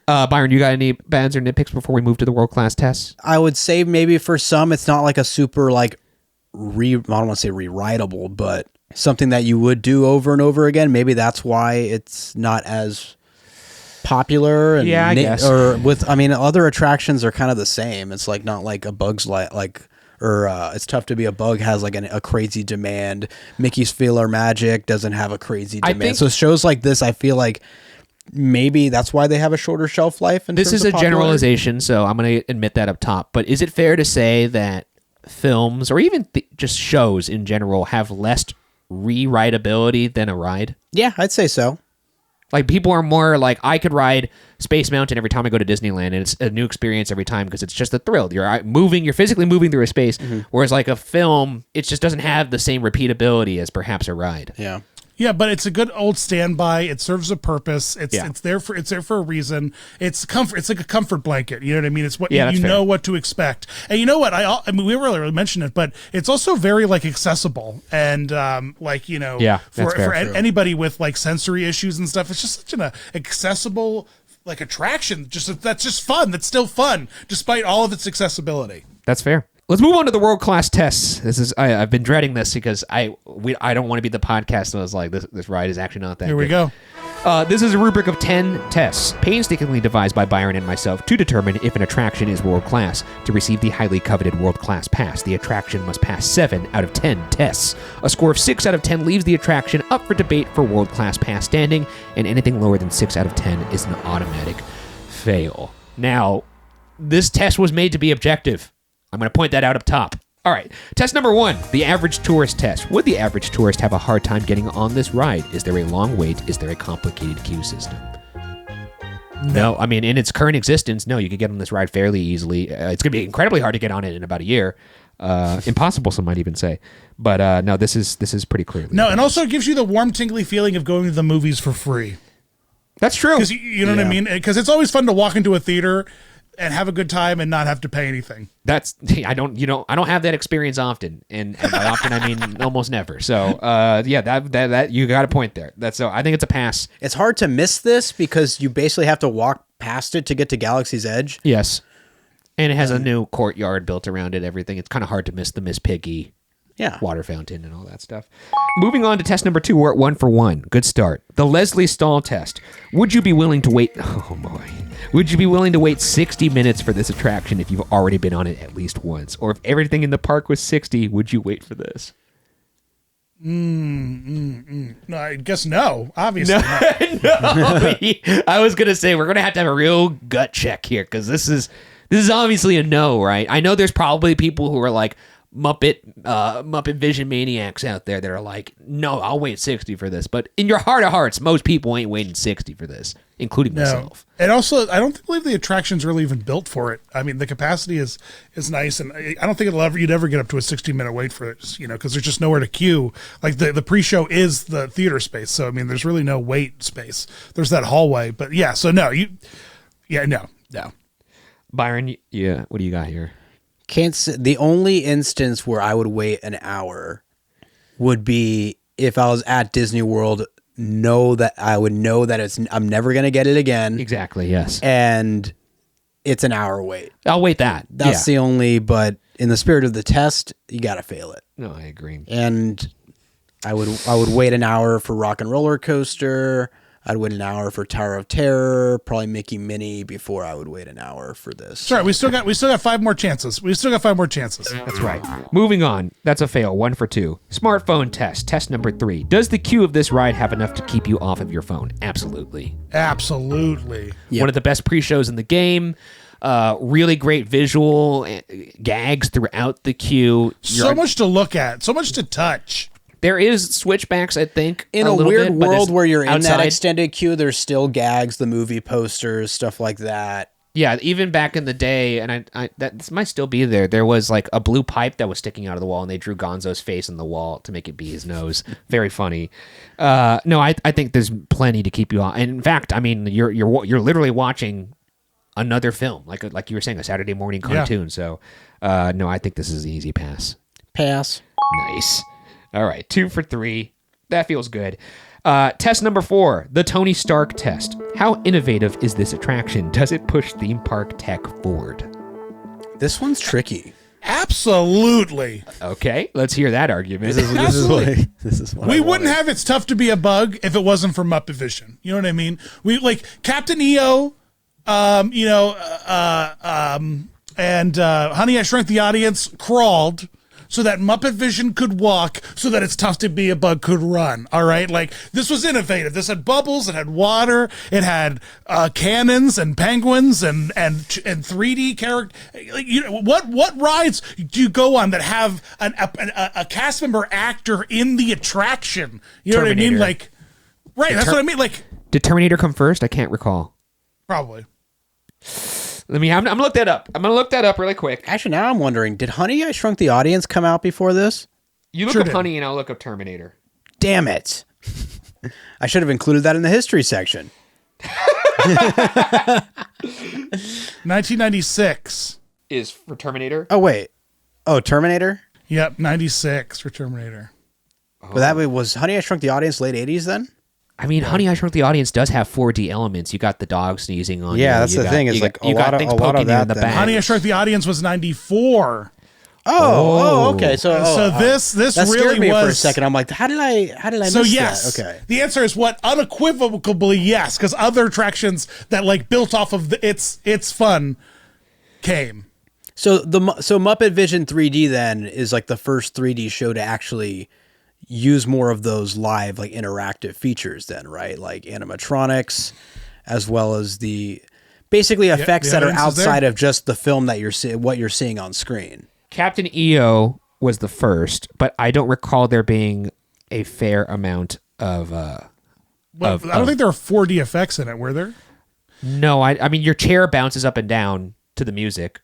Byron, you got any bads or nitpicks before we move to the world-class tests? I would say maybe for some, it's not like a super like I don't want to say rewritable, but something that you would do over and over again. Maybe that's why it's not as popular. And I guess. Or other attractions are kind of the same. It's like not like a Bug's It's Tough to Be a Bug has like a crazy demand. Mickey's Feeler Magic doesn't have a crazy demand. So shows like this, I feel like maybe that's why they have a shorter shelf life. This is a generalization, so I'm going to admit that up top. But is it fair to say that films, or even just shows in general, have less rewritability than a ride? Yeah, I'd say so. Like people are more like, I could ride Space Mountain every time I go to Disneyland, and it's a new experience every time because it's just a thrill. You're physically moving through a space, whereas like a film, it just doesn't have the same repeatability as perhaps a ride. Yeah. Yeah, but it's a good old standby. It serves a purpose. It's there for a reason. It's comfort. It's like a comfort blanket. You know what I mean? It's what you know what to expect. And you know what? I mean, we really mentioned it, but it's also very like accessible and for anybody with like sensory issues and stuff. It's just such an accessible like attraction. That's just fun. That's still fun despite all of its accessibility. That's fair. Let's move on to the world-class tests. I've been dreading this because I don't want to be the podcast. And I was like, this ride is actually not that Here good. we go. This is a rubric of 10 tests, painstakingly devised by Byron and myself to determine if an attraction is world-class. To receive the highly coveted world-class pass, the attraction must pass 7 out of 10 tests. A score of 6 out of 10 leaves the attraction up for debate for world-class pass standing, and anything lower than 6 out of 10 is an automatic fail. Now, this test was made to be objective. I'm going to point that out up top. All right. Test number 1, the average tourist test. Would the average tourist have a hard time getting on this ride? Is there a long wait? Is there a complicated queue system? No. I mean, in its current existence, no, you could get on this ride fairly easily. It's going to be incredibly hard to get on it in about a year. Impossible, some might even say. But no, this is pretty clear. No, and also it gives you the warm, tingly feeling of going to the movies for free. That's true. Because you know what I mean? Because it's always fun to walk into a theater and have a good time and not have to pay anything. I don't have that experience often, and by often I mean almost never. So that you got a point there. I think it's a pass. It's hard to miss this because you basically have to walk past it to get to Galaxy's Edge. Yes, and it has a new courtyard built around it. Everything. It's kind of hard to miss the Miss Piggy. Yeah. Water fountain and all that stuff. Moving on to test number 2, we're at 1 for 1. Good start. The Leslie Stahl test. Would you be willing to wait? Oh boy. Would you be willing to wait 60 minutes for this attraction if you've already been on it at least once? Or if everything in the park was 60, would you wait for this? No, I guess no. Obviously, no. I was gonna say we're gonna have to have a real gut check here because this is obviously a no, right? I know there's probably people who are like Muppet Vision maniacs out there that are like, no, I'll wait 60 for this. But in your heart of hearts, most people ain't waiting 60 for this, including myself. And also, I don't believe the attraction's really even built for it. I mean, the capacity is nice, and I don't think you'd ever get up to a 60-minute wait for it, because there's just nowhere to queue. Like the pre-show is the theater space, so I mean, there's really no wait space. There's that hallway, but yeah, so no. Byron, yeah, what do you got here? The only instance where I would wait an hour would be if I was at Disney World, know that I'm never going to get it again. Exactly, yes. And it's an hour wait. I'll wait that. That's the only, but in the spirit of the test, you got to fail it. No, I agree. And I would wait an hour for Rock and Roller Coaster. I'd wait an hour for Tower of Terror, probably Mickey Minnie before I would wait an hour for this. Sorry, we still got 5 more chances. That's right. Moving on. That's a fail. 1 for 2. Smartphone test. Test number 3. Does the queue of this ride have enough to keep you off of your phone? Absolutely. Absolutely. Yep. One of the best pre-shows in the game. Really great visual gags throughout the queue. So much to look at. So much to touch. There is switchbacks, I think. In a weird world where you're outside. In that extended queue, there's still gags, the movie posters, stuff like that. Yeah, even back in the day, and this might still be there. There was like a blue pipe that was sticking out of the wall, and they drew Gonzo's face on the wall to make it be his nose. Very funny. No, I think there's plenty to keep you on. And in fact, I mean, you're literally watching another film, like you were saying, a Saturday morning cartoon. Yeah. So, no, I think this is an easy pass. Pass. Nice. All right, 2 for 3. That feels good. Test number 4, the Tony Stark test. How innovative is this attraction? Does it push theme park tech forward? This one's tricky. Absolutely. Okay, let's hear that argument. This is what we wouldn't have It's Tough to Be a Bug if it wasn't for Muppet Vision. You know what I mean? We like Captain EO, and Honey, I Shrunk the Audience crawled so that Muppet Vision could walk, so that It's Tough to Be a Bug could run. All right, like this was innovative. This had bubbles, it had water, it had cannons and penguins and 3D character. Like, what rides do you go on that have a cast member actor in the attraction? You know Terminator. what I mean? Like, right? That's what I mean. Like, did Terminator come first? I can't recall. Probably. I'm gonna look that up. I'm gonna look that up really quick. Actually, now I'm wondering, did Honey, I Shrunk the Audience come out before this? You look up Honey and I'll look up Terminator. Damn it. I should have included that in the history section. 1996 is for Terminator. Oh, wait. Oh, Terminator? Yep, 96 for Terminator. But that was Honey, I Shrunk the Audience late 80s then? I mean, Honey, I Shrunk the Audience does have 4D elements. You got the dog sneezing on you. Yeah, that's the thing. It's like you got things poking you in the back. Honey, I Shrunk the Audience was 94. Oh, okay. So this that really scared me was for a second. I'm like, how did I miss yes, that? Okay. The answer is what? Unequivocally yes, because other attractions that like built off of it's fun came. So Muppet Vision 3D then is like the first 3D show to actually use more of those live, like interactive features then, right? Like animatronics, as well as the basically effects that are outside of just the film that what you're seeing on screen. Captain EO was the first, but I don't recall there being a fair amount of. I don't think there were 4D effects in it, were there? No, I mean your chair bounces up and down to the music.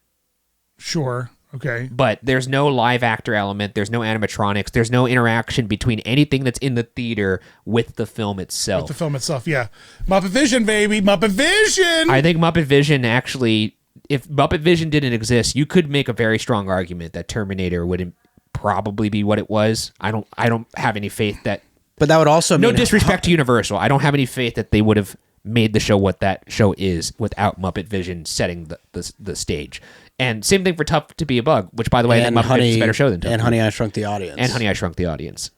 Sure. Okay. But there's no live actor element. There's no animatronics. There's no interaction between anything that's in the theater with the film itself. With the film itself, yeah. Muppet Vision, baby. Muppet Vision! I think Muppet Vision actually if Muppet Vision didn't exist, you could make a very strong argument that Terminator wouldn't probably be what it was. I don't have any faith that. But that would also no mean disrespect to Universal. I don't have any faith that they would have made the show what that show is without Muppet Vision setting the stage. And same thing for Tough to Be a Bug, which, by the way, I think Muppet Vision is a better show than Tough. And Honey, I Shrunk the Audience. And Honey, I Shrunk the Audience.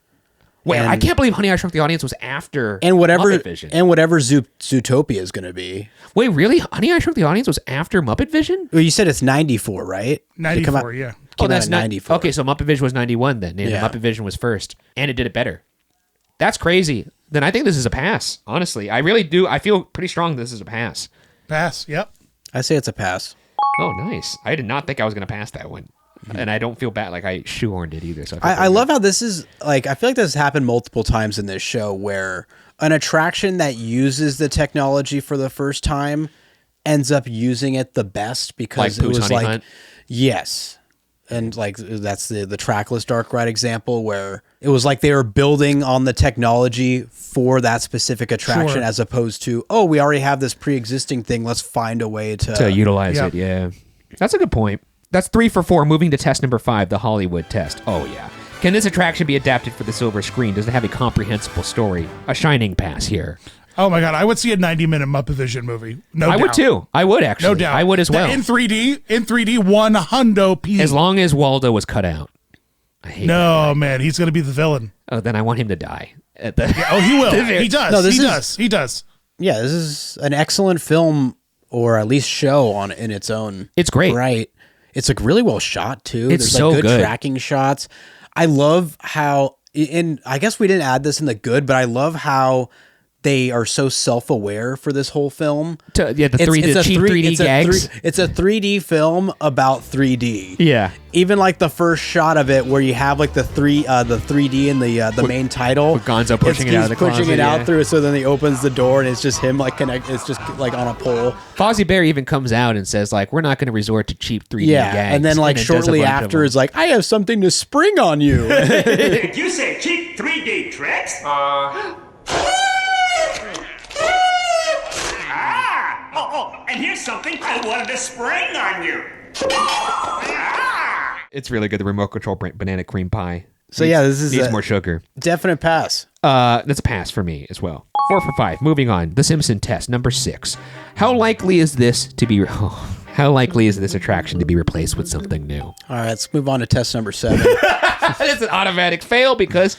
Wait, I can't believe Honey, I Shrunk the Audience was after Muppet Vision. And whatever Zootopia is going to be. Wait, really? Honey, I Shrunk the Audience was after Muppet Vision? Well, you said it's 94, right? 94, yeah. Oh, that's 94. Okay, so Muppet Vision was 91 then. And Muppet Vision was first. And it did it better. That's crazy. Then I think this is a pass, honestly. I really do. I feel pretty strong this is a pass. Pass, yep. I say it's a pass. Oh, nice. I did not think I was going to pass that one. And I don't feel bad like I shoehorned it either. So I love how this is, like, I feel like this has happened multiple times in this show where an attraction that uses the technology for the first time ends up using it the best because like it was Honey like, Hunt? Yes. And like that's the trackless dark ride example where it was like they were building on the technology for that specific attraction as opposed to, oh, we already have this pre-existing thing. Let's find a way to utilize it. Yeah. That's a good point. That's 3 for 4. Moving to test number 5, the Hollywood test. Oh, yeah. Can this attraction be adapted for the silver screen? Does it have a comprehensible story? A shining pass here. Oh my God, I would see a 90-minute Muppet Vision movie. No doubt. I would too. I would actually. No doubt. I would as well. In 3D, 100 p. As long as Waldo was cut out. I hate that guy. Man, he's going to be the villain. Oh, then I want him to die. He will. He does. No, He does. Yeah, this is an excellent film or at least show in its own. It's great. Right. It's like really well shot too. It's There's so like good good. tracking shots. I love how, and I guess we didn't add this in the good, but I love how they are so self-aware for this whole film. The cheap 3D gags. It's a 3D film about 3D. Yeah. Even like the first shot of it, where you have like the 3D in the main title, with Gonzo pushing it out of the pushing closet, it out through. So then he opens the door and it's just him like it's just like on a pole. Fozzie Bear even comes out and says like, we're not going to resort to cheap 3D gags. And then like it does a shortly bunch of after them. is like, I have something to spring on you. Did you say cheap 3D tricks? And here's something I wanted to spring on you. It's really good. The remote control banana cream pie. So yeah, this is needs more sugar. Definite pass. That's a pass for me as well. 4 for 5. Moving on. The Simpson test, number 6. How likely is this to be? How likely is this attraction to be replaced with something new? All right, let's move on to test number 7. It's an automatic fail because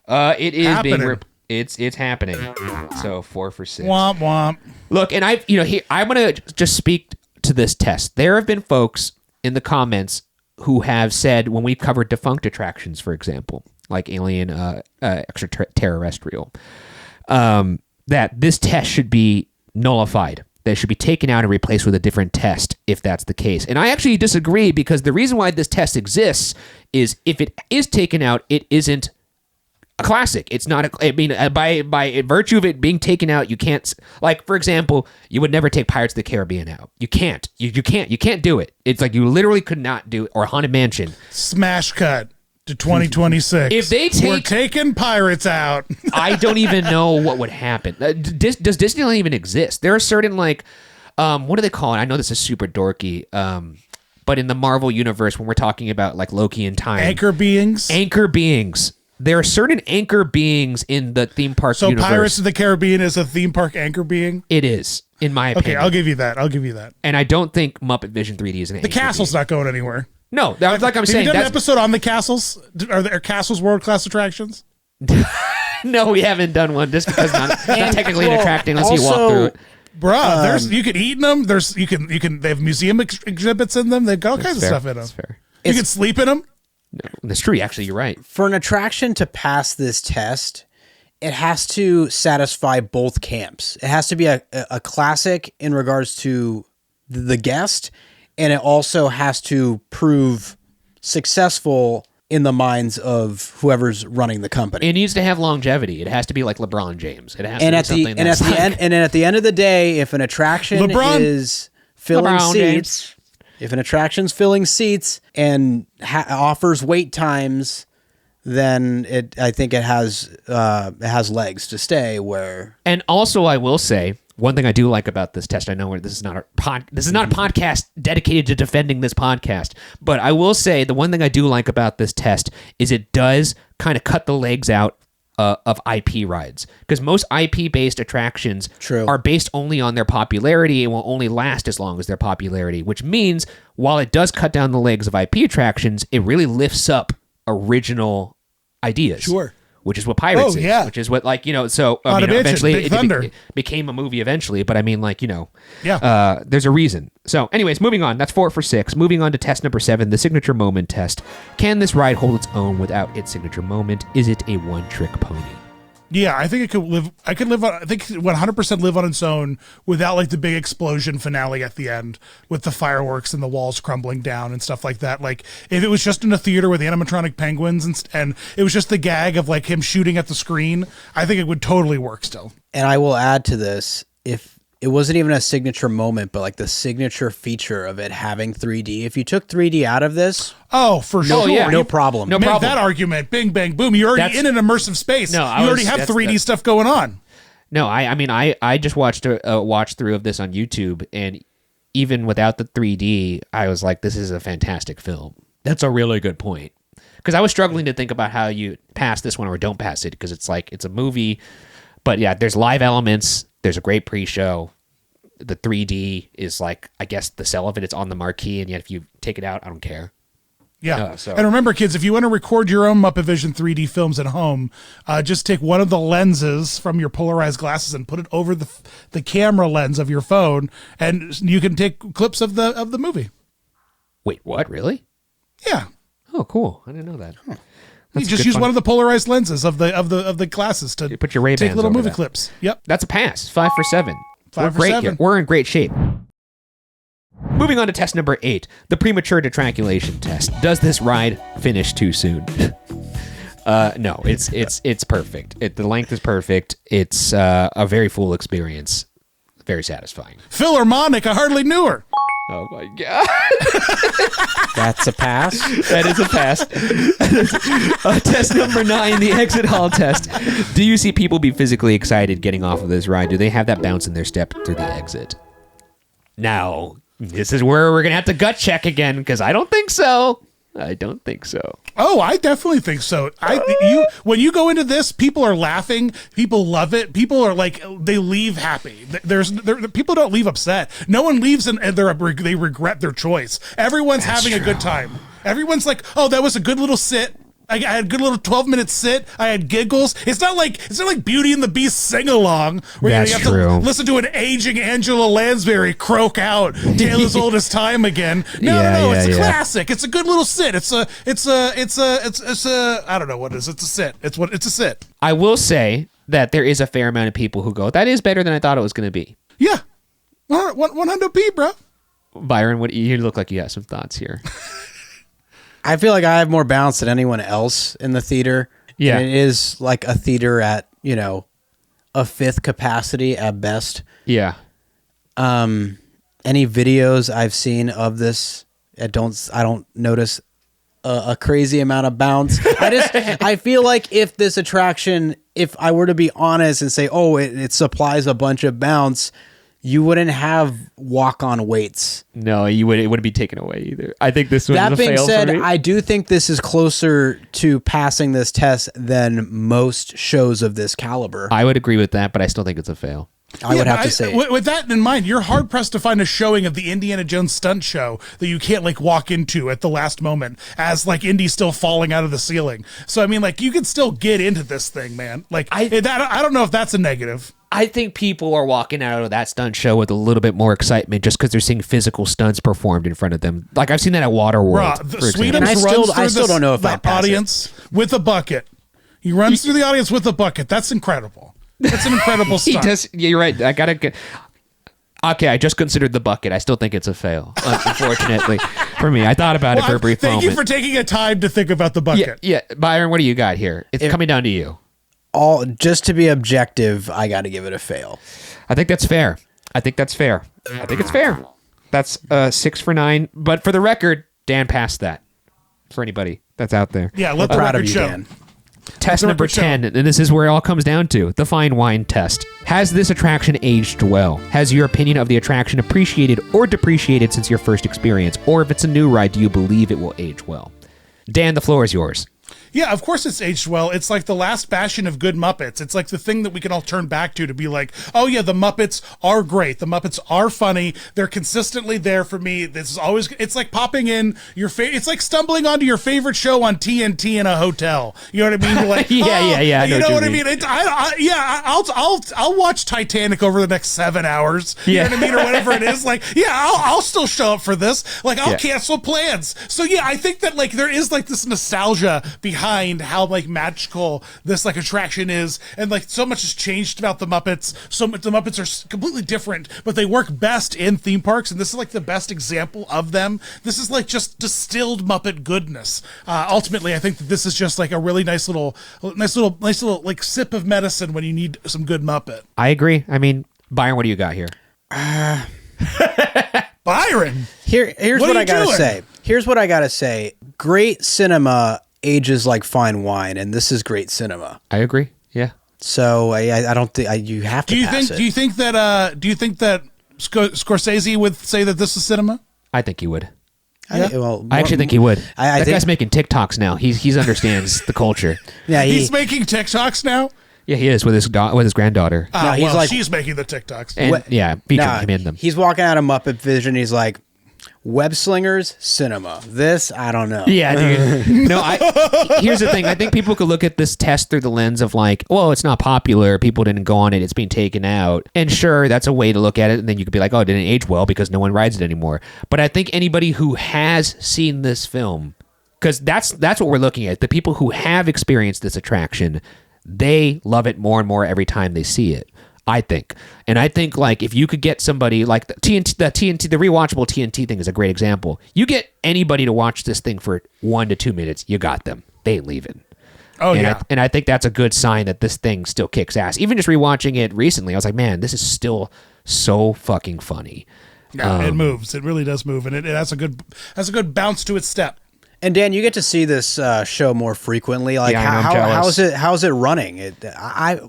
it is Happening. It's happening. So 4 for 6. Womp womp. Look, and I'm gonna just speak to this test. There have been folks in the comments who have said when we covered defunct attractions, for example, like Alien Extraterrestrial, that this test should be nullified. That it should be taken out and replaced with a different test if that's the case. And I actually disagree because the reason why this test exists is if it is taken out, it isn't a classic. It's not by virtue of it being taken out, you can't, like, for example, you would never take Pirates of the Caribbean out. You can't. You can't do it. It's like you literally could not do it. Or Haunted Mansion. Smash cut to 2026. If they We're taking pirates out. I don't even know what would happen. Does Disneyland even exist? There are certain, like, what do they call it? I know this is super dorky, but in the Marvel universe, when we're talking about like Loki and time, Anchor beings. There are certain anchor beings in the theme park universe. So Pirates of the Caribbean is a theme park anchor being? It is, in my opinion. Okay, I'll give you that. And I don't think Muppet Vision 3D is an anchor The castle's being. not going anywhere. No, like I'm saying. Have you done an That's, episode on the castles? Are there castles world-class attractions? no, we haven't done one just because it's not technically an attraction unless you walk through it. Bruh, you can eat in them. They have museum exhibits in them. They've got all kinds of stuff in them. That's fair. You can sleep in them. No, that's true. Actually, you're right. For an attraction to pass this test, it has to satisfy both camps. It has to be a classic in regards to the guest, and it also has to prove successful in the minds of whoever's running the company. It needs to have longevity. It has to be like LeBron James. It has and to at be the something and at that's the like, end and at the end of the day, if an attraction is filling LeBron seats, James. If an attraction's filling seats and offers wait times, then I think it has legs to stay. Where and also I will say One thing I do like about this test, I know this is not a podcast dedicated to defending this podcast, but I will say the one thing I do like about this test is it does kind of cut the legs out of IP rides, because most IP-based attractions are based only on their popularity and will only last as long as their popularity, which means while it does cut down the legs of IP attractions, it really lifts up original ideas. Sure. Which is what Pirates is. Yeah. Which is what, like, so eventually it became a movie eventually, but I mean, like, there's a reason. So anyways, moving on. That's 4 for 6. Moving on to test number 7, the signature moment test. Can this ride hold its own without its signature moment? Is it a one-trick pony? Yeah, I think it could live. I think 100% live on its own without like the big explosion finale at the end with the fireworks and the walls crumbling down and stuff like that. Like if it was just in a theater with animatronic penguins and it was just the gag of like him shooting at the screen, I think it would totally work still. And I will add to this, if it wasn't even a signature moment, but like the signature feature of it having 3D. If you took 3D out of this, for sure, no problem. No problem. That argument, bing bang boom. You're already in an immersive space. No, you already have 3D stuff going on. No, I just watched a watch through of this on YouTube, and even without the 3D, I was like, this is a fantastic film. That's a really good point, because I was struggling to think about how you pass this one or don't pass it, because it's like it's a movie, but yeah, there's live elements. There's a great pre-show. The 3D is like, I guess, the sell of it. It's on the marquee, and yet if you take it out, I don't care. Yeah. And remember, kids, if you want to record your own Muppet Vision 3D films at home, just take one of the lenses from your polarized glasses and put it over the camera lens of your phone, and you can take clips of the movie. Wait, what? Really? Yeah. Oh, cool. I didn't know that. Huh. You just use one of the polarized lenses of the glasses to put your Ray-Bans take little movie that. clips. Yep. That's a pass. 5 for 7. 5 for 7. We're in great shape. Moving on to test number 8, the premature detraculation test. Does this ride finish too soon? No, it's perfect. The length is perfect. It's a very full experience. Very satisfying. Philharmonic, I hardly knew her. Oh my God. That's a pass. That is a pass. Test number 9, the exit hall test. Do you see people be physically excited getting off of this ride? Do they have that bounce in their step through the exit? Now, this is where we're going to have to gut check again, because I don't think so. I don't think so. Oh, I definitely think so. When you go into this, people are laughing. People love it. People are like, they leave happy. People don't leave upset. No one leaves and they regret their choice. Everyone's having a good time. Everyone's like, oh, that was a good little sit. I had a good little 12-minute sit. I had giggles. It's not like Beauty and the Beast sing along where you have to listen to an aging Angela Lansbury croak out "Tale as Old as Time" again. No, it's a classic. It's a good little sit. It's a I don't know what it is. It's a sit. It's a sit. I will say that there is a fair amount of people who go, that is better than I thought it was going to be. Yeah, 100p, bro. Byron, you look like you have some thoughts here. I feel like I have more balance than anyone else in the theater. Yeah. And it is like a theater at, a fifth capacity at best. Yeah. Any videos I've seen of this, I don't notice a crazy amount of bounce. I feel like if this attraction, if I were to be honest and say, oh, it supplies a bunch of bounce, you wouldn't have walk-on weights. No, it wouldn't be taken away either. I think this was a fail. That being said, for me. I do think this is closer to passing this test than most shows of this caliber. I would agree with that, but I still think it's a fail. I would have to say with that in mind, you're hard pressed to find a showing of the Indiana Jones stunt show that you can't like walk into at the last moment as like Indy's still falling out of the ceiling. So I mean, like you can still get into this thing, man. Like I don't know if that's a negative. I think people are walking out of that stunt show with a little bit more excitement just because they're seeing physical stunts performed in front of them. Like I've seen that at Waterworld. I still don't know if I audience with a bucket. He runs through the audience with a bucket. That's incredible. That's an incredible stunt. You're right. I gotta get. Okay, I just considered the bucket. I still think it's a fail, unfortunately for me. I thought about it for a brief moment. Thank you for taking a time to think about the bucket. Yeah, Byron, what do you got here? It's coming down to you. Just to be objective, I got to give it a fail. I think that's fair. I think it's fair. That's 6 for 9. But for the record, Dan passed that. For anybody that's out there. Yeah, let the record show. Dan. Test number 10, and this is where it all comes down to, the fine wine test. Has this attraction aged well? Has your opinion of the attraction appreciated or depreciated since your first experience? Or if it's a new ride, do you believe it will age well? Dan, the floor is yours. Yeah, of course it's aged well. It's like the last bastion of good Muppets. It's like the thing that we can all turn back to be like, oh yeah, the Muppets are great. The Muppets are funny. They're consistently there for me. This is always, it's like popping in your it's like stumbling onto your favorite show on TNT in a hotel. You know what I mean? You're like, yeah. You know what I mean? I'll watch Titanic over the next 7 hours. You know what I mean? Or whatever it is. Like, yeah, I'll still show up for this. Like, I'll cancel plans. So yeah, I think that like there is like this nostalgia behind how like magical this like attraction is, and like so much has changed about the Muppets. So much, the Muppets are completely different, but they work best in theme parks, and this is like the best example of them. This is like just distilled Muppet goodness. Ultimately, I think that this is just like a really nice little like sip of medicine when you need some good Muppet. I agree. I mean, Byron, what do you got here? Byron, here's what I gotta say. Here's what I gotta say. Great cinema ages like fine wine, and this is great cinema. I agree. Yeah. So I don't think you have to. Do you think that Scorsese would say that this is cinema? I think he would. Yeah. I actually think he would. That that guy's making TikToks now. He understands the culture. Yeah, he's making TikToks now. Yeah, he is with his granddaughter. No, he's like, she's making the TikToks. And, featuring him in them. He's walking out of Muppet Vision. He's like, web slingers, cinema. This, I don't know. Yeah, dude. No, here's the thing. I think people could look at this test through the lens of like, well, it's not popular. People didn't go on it. It's being taken out. And sure, that's a way to look at it. And then you could be like, oh, it didn't age well because no one rides it anymore. But I think anybody who has seen this film, because that's what we're looking at. The people who have experienced this attraction, they love it more and more every time they see it, I think. And I think like if you could get somebody like the rewatchable TNT thing is a great example. You get anybody to watch this thing for 1 to 2 minutes, you got them. They ain't leaving. Oh, yeah. And I think that's a good sign that this thing still kicks ass. Even just rewatching it recently, I was like, man, this is still so fucking funny. Yeah, it moves. It really does move, and it has a good bounce to its step. And Dan, you get to see this show more frequently. Like, how's it running?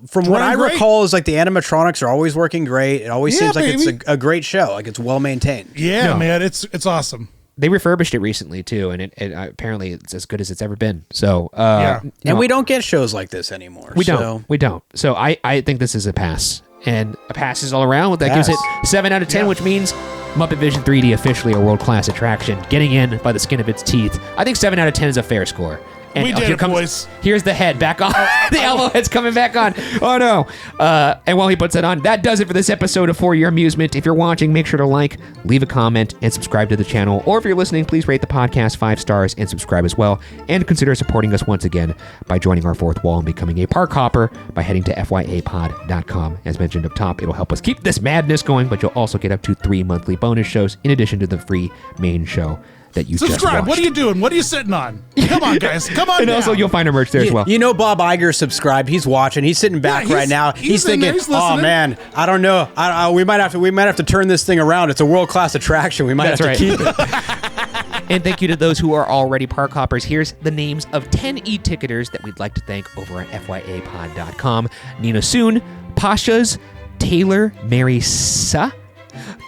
From what I recall, is like the animatronics are always working great. It always seems like it's a great show. Like it's well maintained. Yeah, man, it's awesome. They refurbished it recently too, and it apparently it's as good as it's ever been. So and we don't get shows like this anymore. We don't. So I think this is a pass, and a pass is all around. That gives it 7 out of 10, which means Muppet Vision 3D officially a world-class attraction, getting in by the skin of its teeth. I think 7 out of 10 is a fair score. And we did it, boys. Here's the head back on. The elbow head's coming back on. Oh, no. And while he puts it on, that does it for this episode of For Your Amusement. If you're watching, make sure to like, leave a comment, and subscribe to the channel. Or if you're listening, please rate the podcast 5 stars and subscribe as well. And consider supporting us once again by joining our fourth wall and becoming a park hopper by heading to fyapod.com. As mentioned up top, it'll help us keep this madness going, but you'll also get up to 3 monthly bonus shows in addition to the free main show that you subscribe. Just watched. What are you doing? What are you sitting on? Come on, guys. Come on. And down. also, you'll find our merch there as well. You know, Bob Iger subscribed. He's watching. He's sitting back right now. He's thinking, "Oh man, I don't know. We might have to turn this thing around. It's a world class attraction. We might have to keep it." And thank you to those who are already park hoppers. Here's the names of 10 e-ticketers that we'd like to thank over at fyapod.com. Nina Soon, Pashas, Taylor, Mary Sa,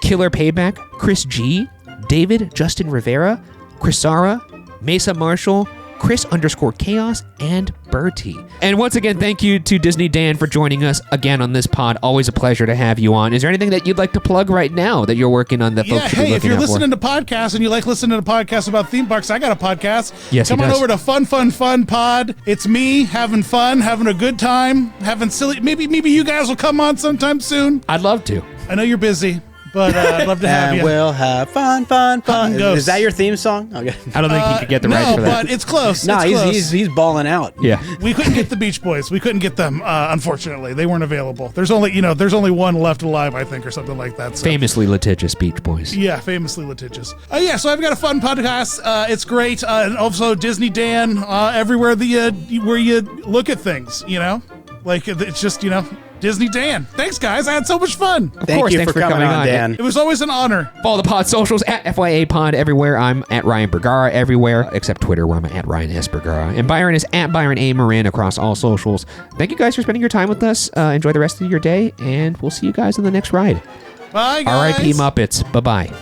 Killer Payback, Chris G, David, Justin Rivera, Chrisara, Mesa Marshall, Chris_Chaos, and Bertie. And once again, thank you to Disney Dan for joining us again on this pod. Always a pleasure to have you on. Is there anything that you'd like to plug right now that you're working on that folks should be looking if you're out listening to podcasts and you like listening to podcasts about theme parks, I got a podcast. Yes, Come on over to Fun Pod. It's me having fun, having a good time, having silly. Maybe you guys will come on sometime soon. I'd love to. I know you're busy, but I'd love to have and you. We'll have fun. Is that your theme song? Okay. I don't think he could get the rights for that. No, but it's close. No, he's balling out. Yeah. We couldn't get the Beach Boys. We couldn't get them, unfortunately. They weren't available. There's only one left alive, I think, or something like that. So. Famously litigious Beach Boys. Yeah, famously litigious. So I've got a fun podcast. It's great. And also Disney Dan, everywhere where you look at things, like it's just, Disney Dan. Thanks, guys. I had so much fun. Thank you for coming on, Dan. It was always an honor. Follow the pod socials at FYA Pod everywhere. I'm at Ryan Bergara everywhere, except Twitter, where I'm at Ryan S. Bergara. And Byron is at Byron A. Marin across all socials. Thank you guys for spending your time with us. Enjoy the rest of your day, and we'll see you guys on the next ride. Bye, guys. R.I.P. Muppets. Bye-bye.